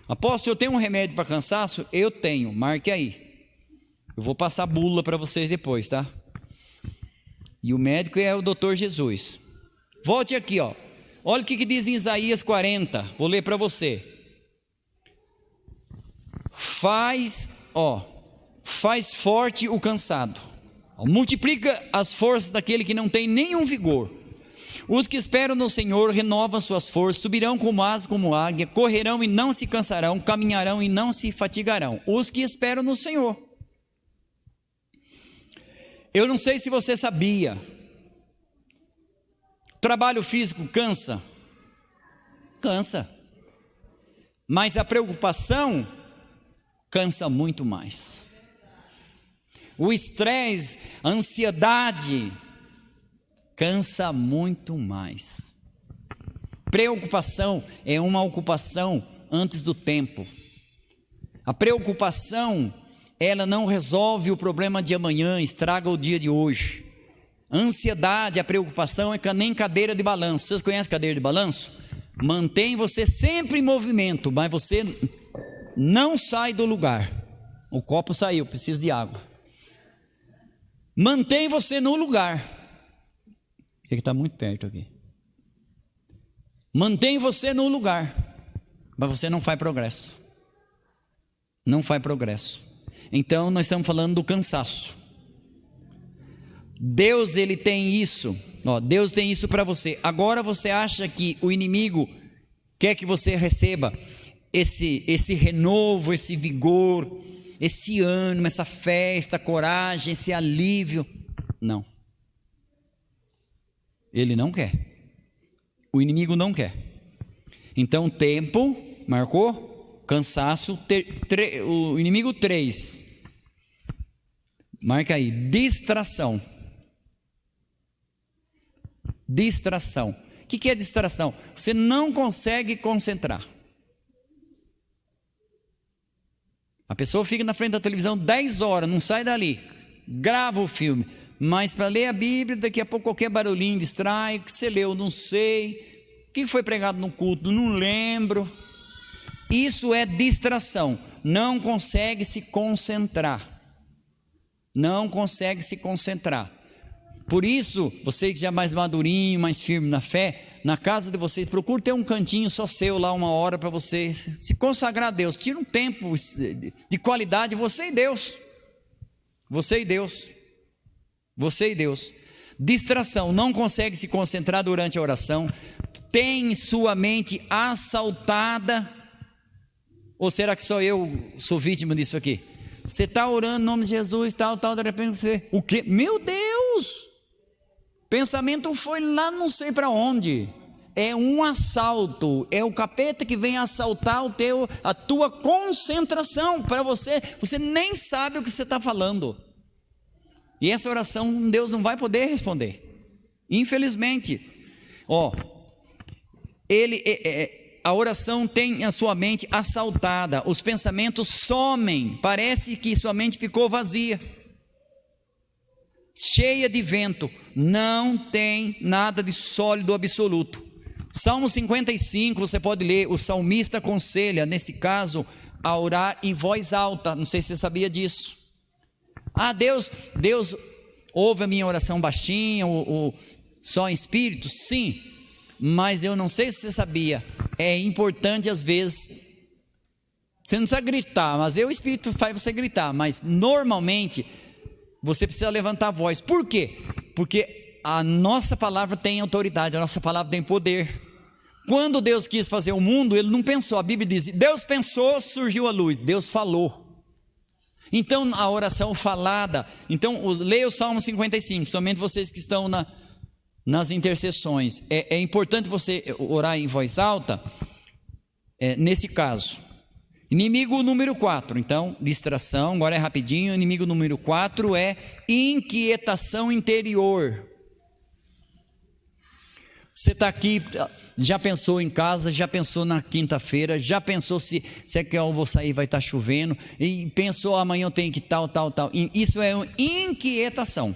Apóstolo, eu tenho um remédio para cansaço? Eu tenho, marque aí. Eu vou passar bula para vocês depois, tá? E o médico é o doutor Jesus. Volte aqui, ó. Olha o que diz em Isaías 40. Vou ler para você. Faz forte o cansado, multiplica as forças daquele que não tem nenhum vigor. Os que esperam no Senhor renovam suas forças, subirão como asas, como águia, correrão e não se cansarão, caminharão e não se fatigarão. Os que esperam no Senhor. Eu não sei se você sabia, trabalho físico cansa, mas a preocupação cansa muito mais. O estresse, a ansiedade cansa muito mais. Preocupação é uma ocupação antes do tempo. A preocupação, ela não resolve o problema de amanhã, estraga o dia de hoje. A ansiedade, a preocupação é que nem cadeira de balanço. Vocês conhecem cadeira de balanço? Mantém você sempre em movimento, mas você não sai do lugar. O copo saiu, precisa de água. Mantém você no lugar. Ele está muito perto aqui. Mantém você no lugar, mas você não faz progresso. Não faz progresso. Então nós estamos falando do cansaço. Deus, ele tem isso. Deus tem isso para você. Agora você acha que o inimigo quer que você receba esse renovo, esse vigor, esse ânimo, essa fé, essa coragem, esse alívio? Não. Ele não quer. O inimigo não quer. Então, tempo, marcou? Cansaço, o inimigo 3. Marca aí, distração. Distração. O que é distração? Você não consegue concentrar. A pessoa fica na frente da televisão 10 horas, não sai dali, grava o filme, mas para ler a Bíblia, daqui a pouco qualquer barulhinho distrai. Que você leu, não sei. O que foi pregado no culto, não lembro. Isso é distração. Não consegue se concentrar. Não consegue se concentrar. Por isso, você que já é mais madurinho, mais firme na fé, na casa de vocês, procure ter um cantinho só seu lá, 1 hora para você se consagrar a Deus. Tira um tempo de qualidade, você e Deus. Você e Deus. Você e Deus. Distração, não consegue se concentrar durante a oração, tem sua mente assaltada. Ou será que só eu sou vítima disso aqui? Você está orando em nome de Jesus, tal, de repente você, o quê? Meu Deus! Pensamento foi lá não sei para onde. É um assalto, é o capeta que vem assaltar a tua concentração para você nem sabe o que você está falando. E essa oração Deus não vai poder responder, infelizmente. A oração tem a sua mente assaltada, os pensamentos somem, parece que sua mente ficou vazia, cheia de vento, não tem nada de sólido absoluto. Salmo 55, você pode ler, o salmista aconselha, nesse caso, a orar em voz alta. Não sei se você sabia disso. Deus ouve a minha oração baixinha, ou só em espírito? Sim, mas eu não sei se você sabia, é importante às vezes, você não precisa gritar, mas o Espírito faz você gritar, mas normalmente você precisa levantar a voz. Por quê? Porque a nossa palavra tem autoridade, a nossa palavra tem poder. Quando Deus quis fazer o mundo, Ele não pensou, a Bíblia diz, Deus pensou, surgiu a luz, Deus falou. Então a oração falada, então leia o Salmo 55, somente vocês que estão nas intercessões, é importante você orar em voz alta, nesse caso. Inimigo número 4, então, distração, agora é rapidinho. Inimigo número 4 é inquietação interior. Você está aqui, já pensou em casa, já pensou na quinta-feira, já pensou se é que eu vou sair, vai estar chovendo, e pensou amanhã eu tenho que tal. Isso é uma inquietação.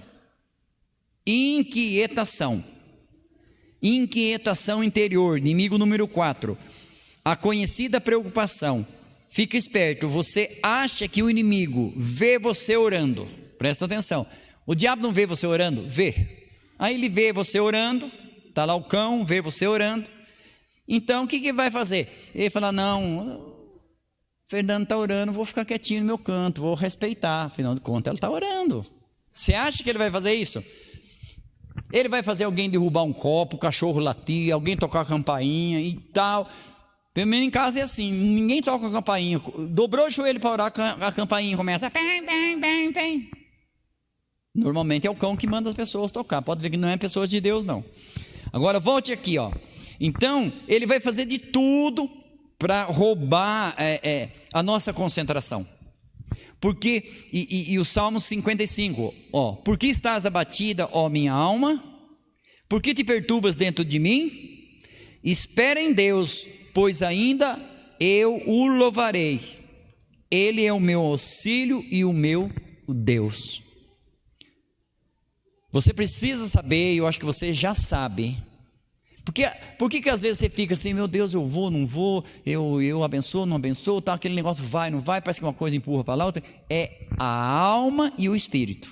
Inquietação interior, inimigo número 4. A conhecida preocupação. Fica esperto, você acha que o inimigo vê você orando. Presta atenção. O diabo não vê você orando? Vê. Aí ele vê você orando. Está lá o cão, vê você orando. Então o que ele vai fazer? Ele fala: não, Fernando está orando, vou ficar quietinho no meu canto, vou respeitar. Afinal de contas, ela está orando. Você acha que ele vai fazer isso? Ele vai fazer alguém derrubar um copo, o cachorro latir, alguém tocar a campainha e tal. Pelo menos em casa é assim, ninguém toca a campainha. Dobrou o joelho para orar, a campainha começa. Pem. Normalmente é o cão que manda as pessoas tocar. Pode ver que não é pessoa de Deus, não. Agora volte aqui, ó. Então ele vai fazer de tudo para roubar a nossa concentração. Porque e o Salmo 55, ó: por que estás abatida, ó minha alma? Por que te perturbas dentro de mim? Espera em Deus, pois ainda eu o louvarei. Ele é o meu auxílio e o meu Deus. Você precisa saber, e eu acho que você já sabe. Por que às vezes você fica assim: meu Deus, eu vou, não vou, eu abençoo, não abençoo, tá, aquele negócio vai, não vai, parece que uma coisa empurra para lá, outra. É a alma e o espírito.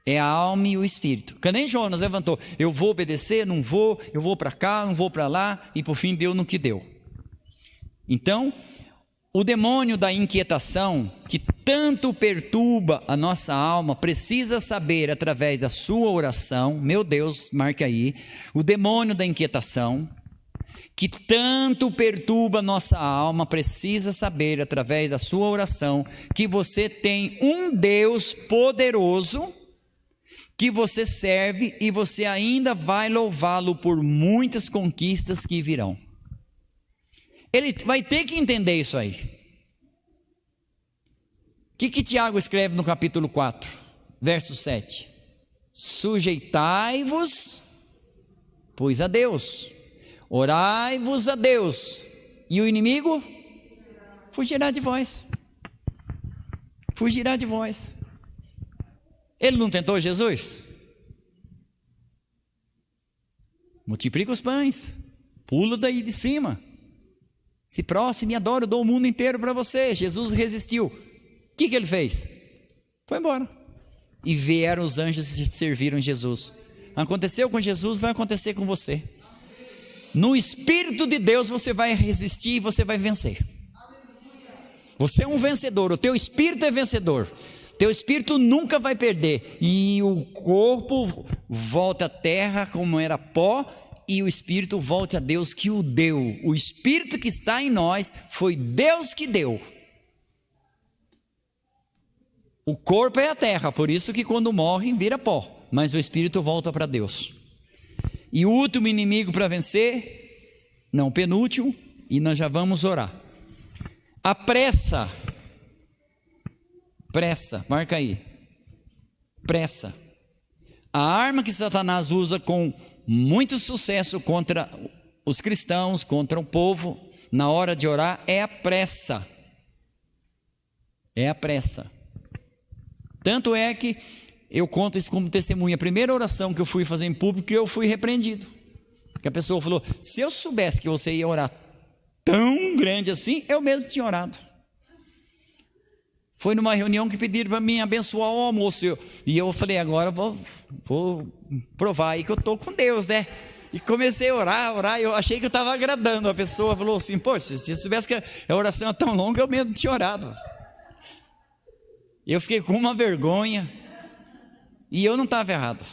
É a alma e o espírito. Que nem Jonas levantou: eu vou obedecer, não vou, eu vou para cá, não vou para lá, e por fim deu no que deu. Então, o demônio da inquietação, que tanto perturba a nossa alma, precisa saber através da sua oração. Meu Deus, marca aí. O demônio da inquietação, que tanto perturba a nossa alma, precisa saber através da sua oração que você tem um Deus poderoso que você serve, e você ainda vai louvá-lo por muitas conquistas que virão. Ele vai ter que entender isso aí. O que Tiago escreve no capítulo 4, verso 7? Sujeitai-vos, pois a Deus, orai-vos a Deus, e o inimigo fugirá de vós. Fugirá de vós. Ele não tentou Jesus? Multiplica os pães, pula daí de cima, se prostre e me adora, eu dou o mundo inteiro para você. Jesus resistiu. O que ele fez? Foi embora. E vieram os anjos e serviram Jesus. Aconteceu com Jesus, vai acontecer com você. No Espírito de Deus você vai resistir e você vai vencer. Você é um vencedor, o teu espírito é vencedor. Teu espírito nunca vai perder. E o corpo volta à terra como era pó, e o espírito volta a Deus que o deu. O espírito que está em nós foi Deus que deu. O corpo é a terra, por isso que quando morre vira pó, mas o espírito volta para Deus. E o último inimigo para vencer, não, o penúltimo, e nós já vamos orar. A pressa. Pressa, marca aí. Pressa. A arma que Satanás usa com muito sucesso contra os cristãos, contra o povo, na hora de orar, é a pressa. É a pressa. Tanto é que eu conto isso como testemunha. A primeira oração que eu fui fazer em público, eu fui repreendido. Que a pessoa falou: se eu soubesse que você ia orar tão grande assim, eu mesmo tinha orado. Foi numa reunião que pediram para mim abençoar o almoço. E eu falei: agora vou provar aí que eu estou com Deus, né? E comecei a orar. Eu achei que eu estava agradando. A pessoa falou assim: poxa, se eu soubesse que a oração é tão longa, eu mesmo tinha orado. Eu fiquei com uma vergonha. E eu não estava errado.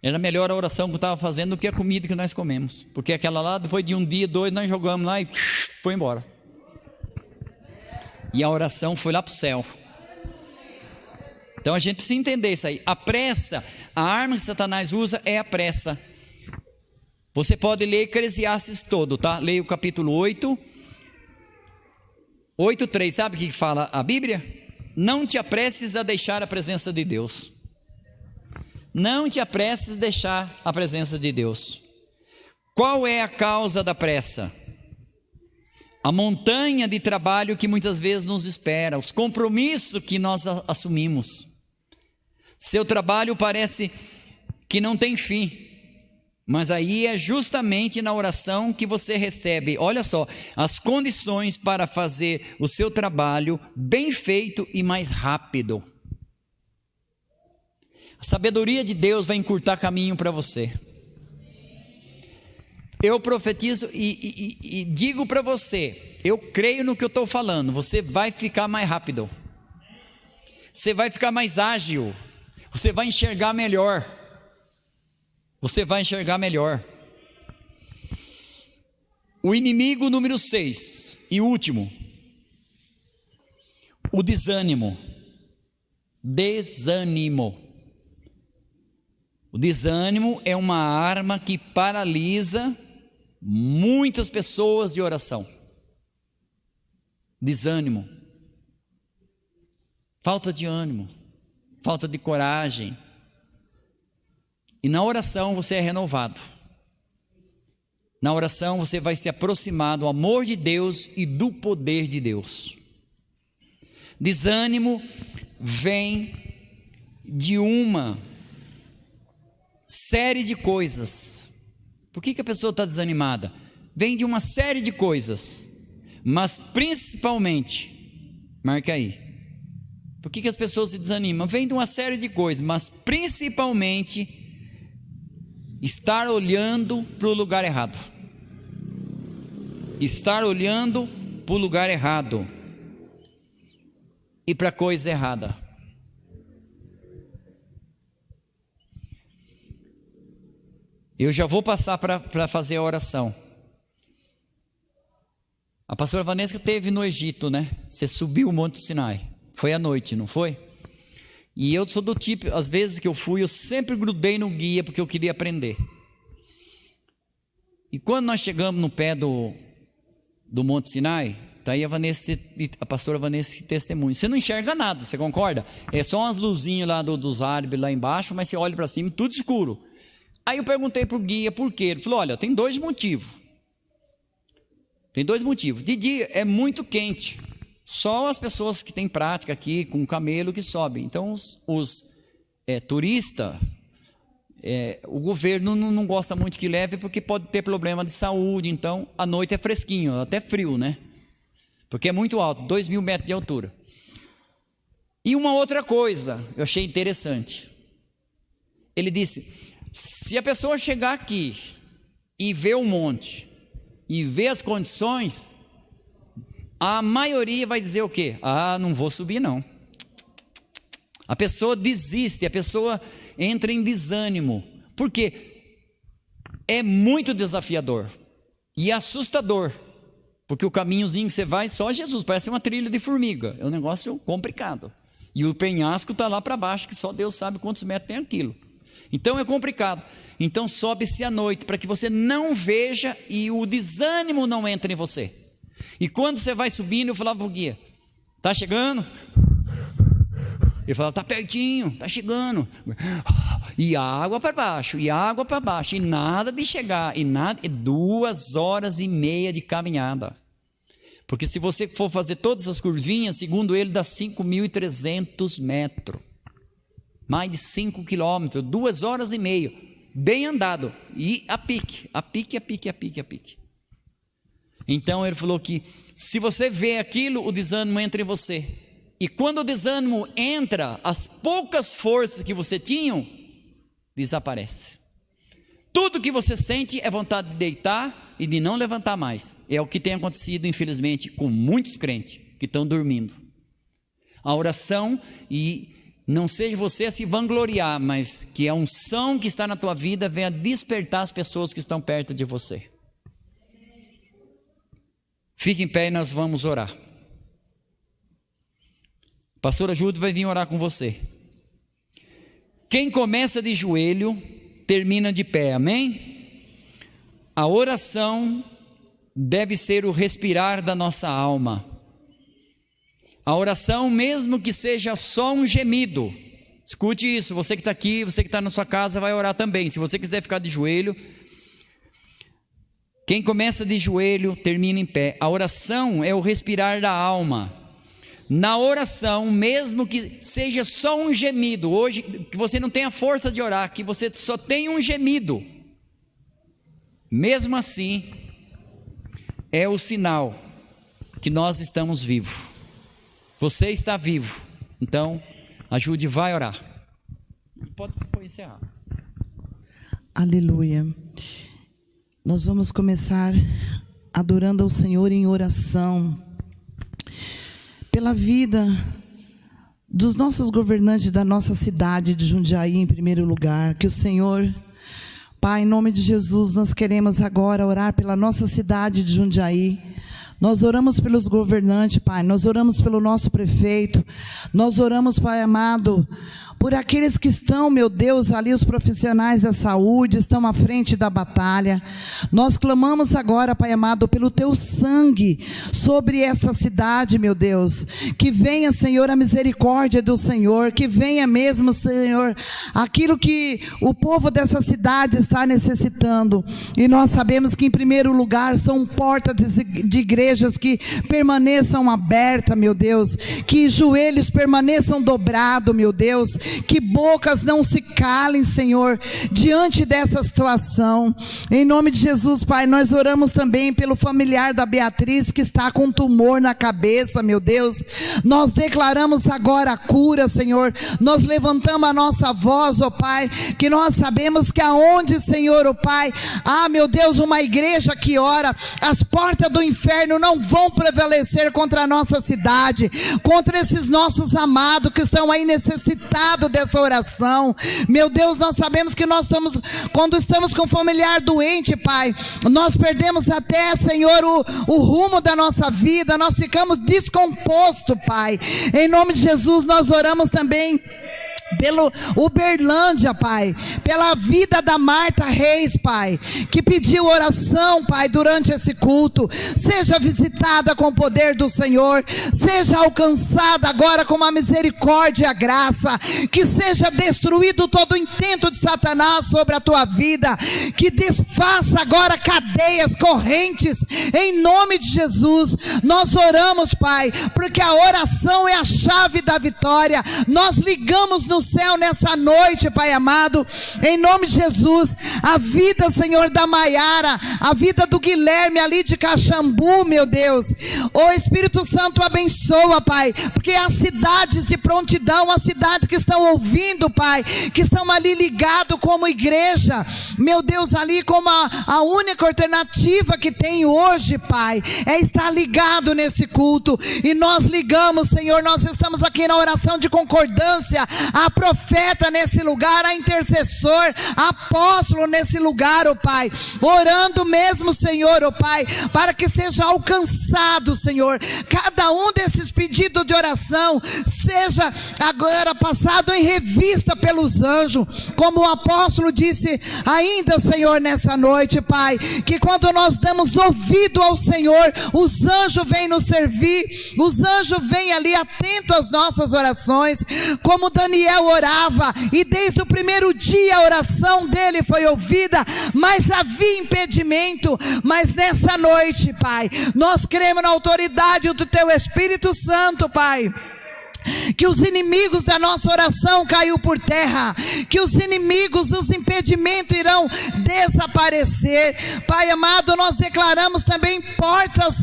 Era melhor a oração que eu estava fazendo do que a comida que nós comemos. Porque aquela lá, depois de um dia, 2, nós jogamos lá e foi embora. E a oração foi lá para o céu. Então a gente precisa entender isso aí. A pressa, a arma que Satanás usa é a pressa. Você pode ler Eclesiastes todo, tá? Leia o capítulo 8. 8:3, sabe o que fala a Bíblia? Não te apresses a deixar a presença de Deus. Não te apresses a deixar a presença de Deus. Qual é a causa da pressa? A montanha de trabalho que muitas vezes nos espera, os compromissos que nós assumimos. Seu trabalho parece que não tem fim, mas aí é justamente na oração que você recebe, olha só, as condições para fazer o seu trabalho bem feito e mais rápido. A sabedoria de Deus vai encurtar caminho para você. Eu profetizo e digo para você, eu creio no que eu estou falando, você vai ficar mais rápido, você vai ficar mais ágil, você vai enxergar melhor. Você vai enxergar melhor. O inimigo número 6 e último, o desânimo. Desânimo. O desânimo é uma arma que paralisa muitas pessoas de oração. Desânimo. Falta de ânimo, falta de coragem. E na oração você é renovado. Na oração você vai se aproximar do amor de Deus e do poder de Deus. Desânimo vem de uma série de coisas. Por que a pessoa está desanimada? Vem de uma série de coisas, mas principalmente, marca aí. Por que as pessoas se desanimam? Vem de uma série de coisas, mas principalmente estar olhando para o lugar errado. Estar olhando para o lugar errado e para a coisa errada. Eu já vou passar para fazer a oração. A pastora Vanessa esteve no Egito, né? Você subiu o Monte Sinai. Foi à noite, não foi? E eu sou do tipo, às vezes que eu fui, eu sempre grudei no guia porque eu queria aprender. E quando nós chegamos no pé do Monte Sinai, está aí a pastora Vanessa se testemunha. Você não enxerga nada, você concorda? É só umas luzinhas lá dos árabes lá embaixo, mas você olha para cima, tudo escuro. Aí eu perguntei para o guia por quê. Ele falou, olha, tem dois motivos. Tem dois motivos. De dia é muito quente. Só as pessoas que têm prática aqui com camelo que sobem. Então os turistas, o governo não gosta muito que leve porque pode ter problema de saúde. Então à noite é fresquinho, até frio, né? Porque é muito alto, 2.000 metros de altura. E uma outra coisa eu achei interessante. Ele disse, se a pessoa chegar aqui e ver o monte e ver as condições, a maioria vai dizer o quê? Ah, não vou subir não. A pessoa desiste, a pessoa entra em desânimo, porque é muito desafiador e assustador, porque o caminhozinho que você vai, só Jesus, parece uma trilha de formiga, é um negócio complicado, e o penhasco está lá para baixo, que só Deus sabe quantos metros tem aquilo, então é complicado. Então sobe-se à noite, para que você não veja e o desânimo não entre em você. E quando você vai subindo, eu falava para o guia, está chegando? Ele falava, está pertinho, está chegando. E água para baixo, e água para baixo, e nada de chegar, e 2 horas e meia de caminhada. Porque se você for fazer todas as curvinhas, segundo ele, dá 5.300 metros. Mais de 5 quilômetros, 2 horas e meia, bem andado, e a pique. Então ele falou que se você vê aquilo, o desânimo entra em você. E quando o desânimo entra, as poucas forças que você tinha, desaparece. Tudo que você sente é vontade de deitar e de não levantar mais. É o que tem acontecido, infelizmente, com muitos crentes que estão dormindo. A oração, e não seja você a se vangloriar, mas que a unção que está na tua vida venha despertar as pessoas que estão perto de você. Fique em pé e nós vamos orar. Pastora Júlia vai vir orar com você. Quem começa de joelho, termina de pé, amém? A oração deve ser o respirar da nossa alma. A oração, mesmo que seja só um gemido, Escute isso, você que está aqui, você que está na sua casa vai orar também. Se você quiser ficar de joelho, quem começa de joelho termina em pé. A oração é o respirar da alma. Na oração, mesmo que seja só um gemido, hoje que você não tenha força de orar, que você só tenha um gemido, mesmo assim é o sinal que nós estamos vivos. Você está vivo, então ajude, vai orar. Pode encerrar. Aleluia. Nós vamos começar adorando ao Senhor em oração, pela vida dos nossos governantes da nossa cidade de Jundiaí, em primeiro lugar. Que o Senhor, Pai, em nome de Jesus, nós queremos agora orar pela nossa cidade de Jundiaí. Nós oramos pelos governantes, Pai, nós oramos pelo nosso prefeito, nós oramos, Pai amado, por aqueles que estão, meu Deus, ali os profissionais da saúde, estão à frente da batalha. Nós clamamos agora, Pai amado, pelo Teu sangue sobre essa cidade, meu Deus. Que venha, Senhor, a misericórdia do Senhor, que venha mesmo, Senhor, aquilo que o povo dessa cidade está necessitando. E nós sabemos que em primeiro lugar são portas de igrejas que permaneçam abertas, meu Deus, que joelhos permaneçam dobrados, meu Deus, que bocas não se calem, Senhor, diante dessa situação. Em nome de Jesus, Pai, nós oramos também pelo familiar da Beatriz que está com tumor na cabeça, meu Deus. Nós declaramos agora a cura, Senhor. Nós levantamos a nossa voz, ó Pai, que nós sabemos que aonde, Senhor, ó Pai, meu Deus, uma igreja que ora, as portas do inferno não vão prevalecer contra a nossa cidade, contra esses nossos amados que estão aí necessitados dessa oração. Meu Deus, nós sabemos que nós estamos, quando estamos com um familiar doente, Pai, nós perdemos até, Senhor, o rumo da nossa vida, nós ficamos descompostos, Pai. Em nome de Jesus, nós oramos também pelo Uberlândia, Pai, pela vida da Marta Reis, Pai, que pediu oração, Pai, durante esse culto. Seja visitada com o poder do Senhor, seja alcançada agora com a misericórdia e a graça, que seja destruído todo o intento de Satanás sobre a tua vida, que desfaça agora cadeias, correntes, em nome de Jesus. Nós oramos, Pai, porque a oração é a chave da vitória. Nós ligamos no céu nessa noite, Pai amado, em nome de Jesus, a vida, Senhor, da Maiara, a vida do Guilherme ali de Caxambu, meu Deus. O Espírito Santo abençoa, Pai, porque as cidades de prontidão, as cidades que estão ouvindo, Pai, que estão ali ligados como igreja, meu Deus, ali como a única alternativa que tem hoje, Pai, é estar ligado nesse culto. E nós ligamos, Senhor, nós estamos aqui na oração de concordância, a profeta nesse lugar, a intercessor, a apóstolo nesse lugar, ó Pai, orando mesmo, Senhor, ó Pai, para que seja alcançado, Senhor, cada um desses pedidos de oração, seja agora passado em revista pelos anjos, como o apóstolo disse ainda, Senhor, nessa noite, Pai, que quando nós damos ouvido ao Senhor, os anjos vêm nos servir, os anjos vêm ali atento às nossas orações, como Daniel orava, e desde o primeiro dia a oração dele foi ouvida, mas havia impedimento. Mas nessa noite, Pai, nós cremos na autoridade do Teu Espírito Santo, Pai, que os inimigos da nossa oração caiu por terra, que os inimigos, os impedimentos irão desaparecer. Pai amado, nós declaramos também portas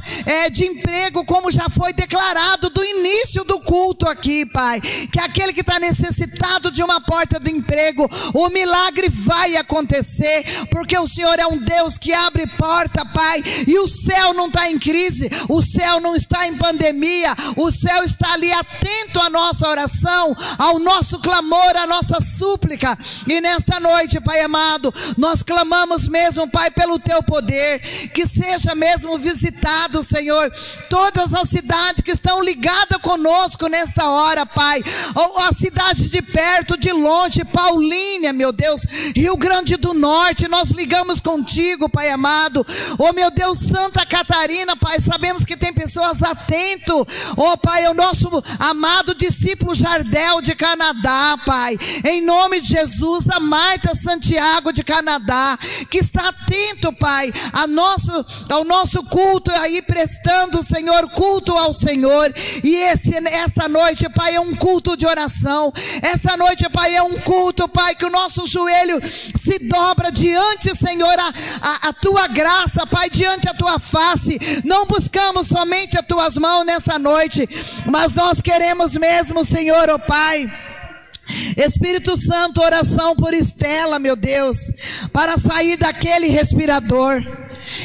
de emprego, como já foi declarado do início do culto aqui, Pai, que aquele que está necessitado de uma porta de emprego, o milagre vai acontecer, porque o Senhor é um Deus que abre porta, Pai, e o céu não está em crise, o céu não está em pandemia, o céu está ali atento à nossa oração, ao nosso clamor, à nossa súplica. E nesta noite, Pai amado, nós clamamos mesmo, Pai, pelo Teu poder, que seja mesmo visitado, Senhor, todas as cidades que estão ligadas conosco nesta hora, Pai, as cidades de perto, de longe, Paulínia, meu Deus, Rio Grande do Norte, nós ligamos contigo, Pai amado. Oh meu Deus, Santa Catarina, Pai, sabemos que tem pessoas atentas, oh Pai, o nosso amado amado discípulo Jardel de Canadá, Pai, em nome de Jesus, a Marta Santiago de Canadá, que está atento, Pai, ao nosso culto aí, prestando, Senhor, culto ao Senhor. E essa noite, Pai, é um culto de oração. Essa noite, Pai, é um culto, Pai, que o nosso joelho se dobra diante, Senhor, a tua graça, Pai, diante a tua face. Não buscamos somente as tuas mãos nessa noite, mas nós queremos mesmo, Senhor, ó Pai. Espírito Santo, oração por Estela, meu Deus, para sair daquele respirador.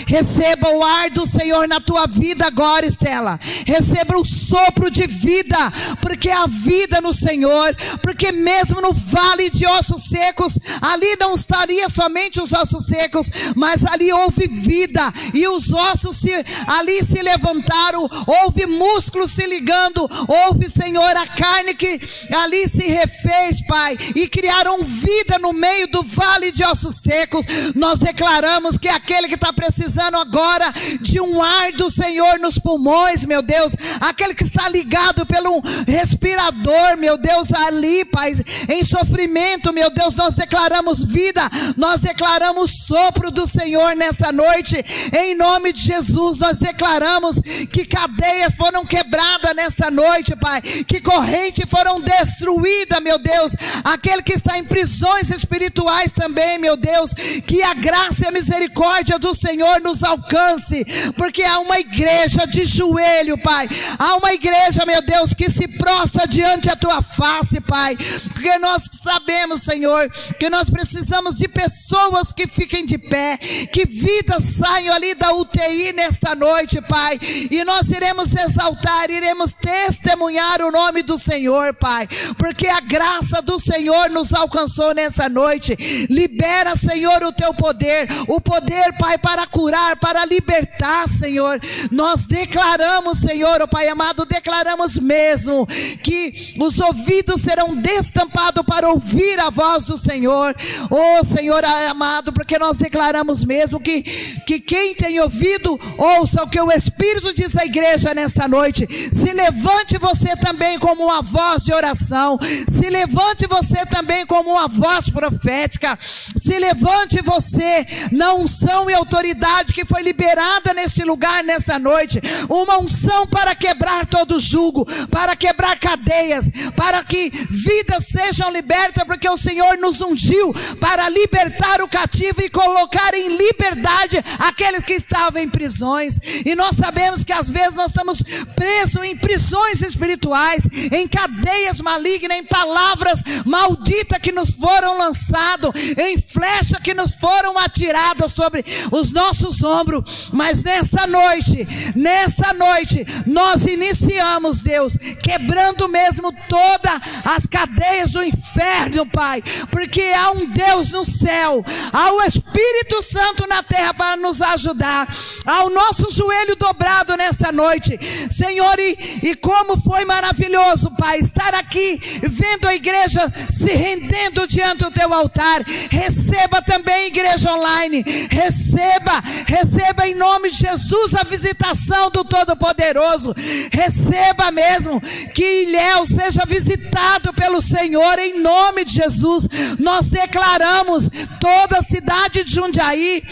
Receba o ar do Senhor na tua vida agora, Estela. Receba o sopro de vida, porque há vida no Senhor. Porque mesmo no vale de ossos secos, ali não estaria somente os ossos secos, mas ali houve vida, e os ossos ali se levantaram, houve músculos se ligando, houve, Senhor, a carne que ali se refez, Pai, e criaram vida no meio do vale de ossos secos. Nós declaramos que aquele que está precisando agora de um ar do Senhor nos pulmões, meu Deus, aquele que está ligado pelo respirador, meu Deus, ali, Pai, em sofrimento, meu Deus, nós declaramos vida, nós declaramos sopro do Senhor nessa noite, em nome de Jesus. Nós declaramos que cadeias foram quebradas nessa noite, Pai, que correntes foram destruídas, meu Deus, aquele que está em prisões espirituais também, meu Deus, que a graça e a misericórdia do Senhor nos alcance, porque há uma igreja de joelho, Pai, há uma igreja, meu Deus, que se prostra diante da tua face, Pai, porque nós sabemos, Senhor, que nós precisamos de pessoas que fiquem de pé, que vidas saiam ali da UTI nesta noite, Pai, e nós iremos exaltar, iremos testemunhar o nome do Senhor, Pai, porque a graça do Senhor nos alcançou nessa noite. Libera, Senhor, o teu poder, o poder, Pai, para curar, para libertar, Senhor. Nós declaramos, Senhor, oh Pai amado, declaramos mesmo que os ouvidos serão destampados para ouvir a voz do Senhor, oh Senhor amado, porque nós declaramos mesmo que quem tem ouvido, ouça o que o Espírito diz à igreja nesta noite. Se levante você também como uma voz de oração, se levante você também como uma voz profética, se levante você na unção e autoridade que foi liberada neste lugar nessa noite, uma unção para quebrar todo jugo, para quebrar cadeias, para que vidas sejam libertas, porque o Senhor nos ungiu para libertar o cativo e colocar em liberdade aqueles que estavam em prisões. E nós sabemos que às vezes nós estamos presos em prisões espirituais, em cadeias malignas, em palavras malditas que nos foram lançadas, em flechas que nos foram atiradas sobre os nossos ombros. Mas nesta noite, nós iniciamos, Deus, quebrando mesmo todas as cadeias do inferno, Pai, porque há um Deus no céu, há o Espírito Santo na terra para nos ajudar, há o nosso joelho dobrado nesta noite, Senhor, e como foi maravilhoso, Pai, estar aqui, vendo a igreja se rendendo diante do teu altar. Receba também, igreja online, receba em nome de Jesus a visitação do Todo-Poderoso, receba mesmo que Ilhéus seja visitado pelo Senhor em nome de Jesus. Nós declaramos toda a cidade de Jundiaí,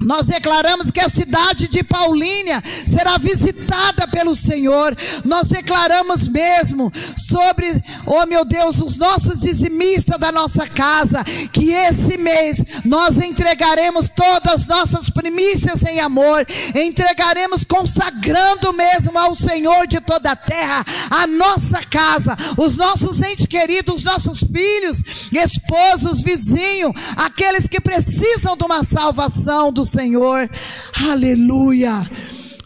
nós declaramos que a cidade de Paulínia será visitada pelo Senhor. Nós declaramos mesmo sobre, oh meu Deus, os nossos dizimistas da nossa casa, que esse mês nós entregaremos todas as nossas primícias em amor, entregaremos consagrando mesmo ao Senhor de toda a terra, a nossa casa, os nossos entes queridos, os nossos filhos, esposos, vizinhos, aqueles que precisam de uma salvação do Senhor. Aleluia.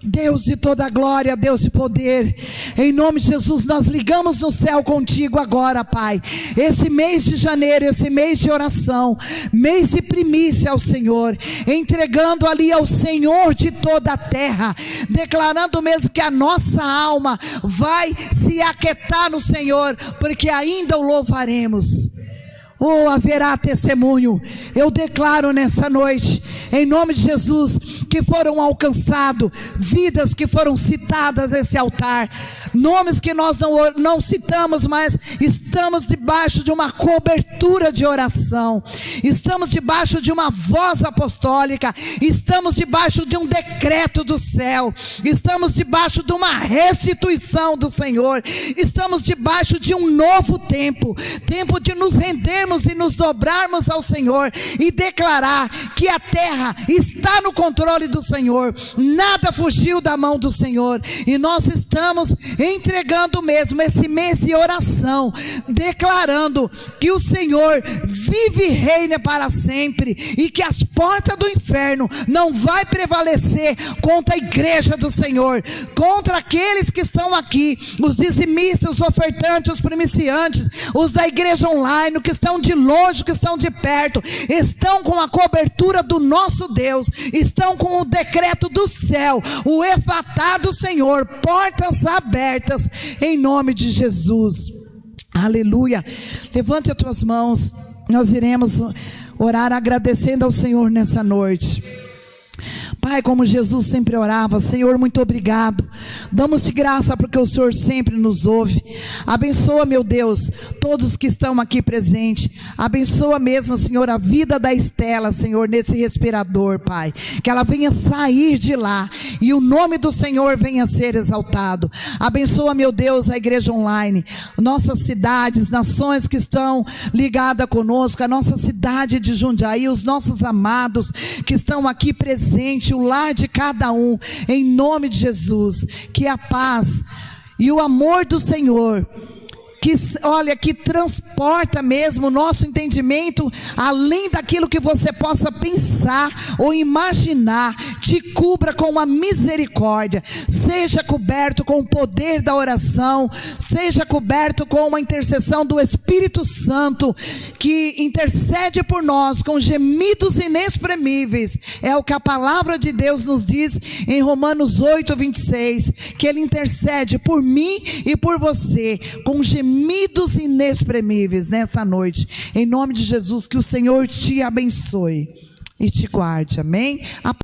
Deus de toda glória, Deus de poder, em nome de Jesus, nós ligamos no céu contigo agora, Pai, esse mês de janeiro, esse mês de oração, mês de primícia ao Senhor, entregando ali ao Senhor de toda a terra, declarando mesmo que a nossa alma vai se aquietar no Senhor, porque ainda o louvaremos. Oh, haverá testemunho. Eu declaro nessa noite, em nome de Jesus, que foram alcançados, vidas que foram citadas nesse altar, nomes que nós não citamos, mas estamos debaixo de uma cobertura de oração, estamos debaixo de uma voz apostólica, estamos debaixo de um decreto do céu, estamos debaixo de uma restituição do Senhor, estamos debaixo de um novo tempo de nos rendermos e nos dobrarmos ao Senhor e declarar que a terra está no controle do Senhor, nada fugiu da mão do Senhor, e nós estamos entregando mesmo esse mês de oração, declarando que o Senhor vive e reina para sempre, e que as portas do inferno não vai prevalecer contra a igreja do Senhor, contra aqueles que estão aqui, os dizimistas, os ofertantes, os primiciantes, os da igreja online, que estão de longe, que estão de perto, estão com a cobertura do nosso Deus, estão com o decreto do céu, o efatá do Senhor, portas abertas, em nome de Jesus. Aleluia. Levante as tuas mãos, nós iremos orar agradecendo ao Senhor nessa noite. Pai, como Jesus sempre orava, Senhor, muito obrigado, damos-te graça porque o Senhor sempre nos ouve. Abençoa, meu Deus, todos que estão aqui presentes, abençoa mesmo, Senhor, a vida da Estela, Senhor, nesse respirador, Pai, que ela venha sair de lá, e o nome do Senhor venha ser exaltado. Abençoa, meu Deus, a igreja online, nossas cidades, nações que estão ligadas conosco, a nossa cidade de Jundiaí, os nossos amados que estão aqui presentes, o lar de cada um, em nome de Jesus, que a paz e o amor do Senhor, que, olha, que transporta mesmo o nosso entendimento, além daquilo que você possa pensar ou imaginar, te cubra com uma misericórdia, seja coberto com o poder da oração, seja coberto com uma intercessão do Espírito Santo, que intercede por nós com gemidos inexprimíveis, é o que a palavra de Deus nos diz em Romanos 8:26, que Ele intercede por mim e por você, com gemidos inexprimíveis nessa noite, em nome de Jesus. Que o Senhor te abençoe e te guarde, amém?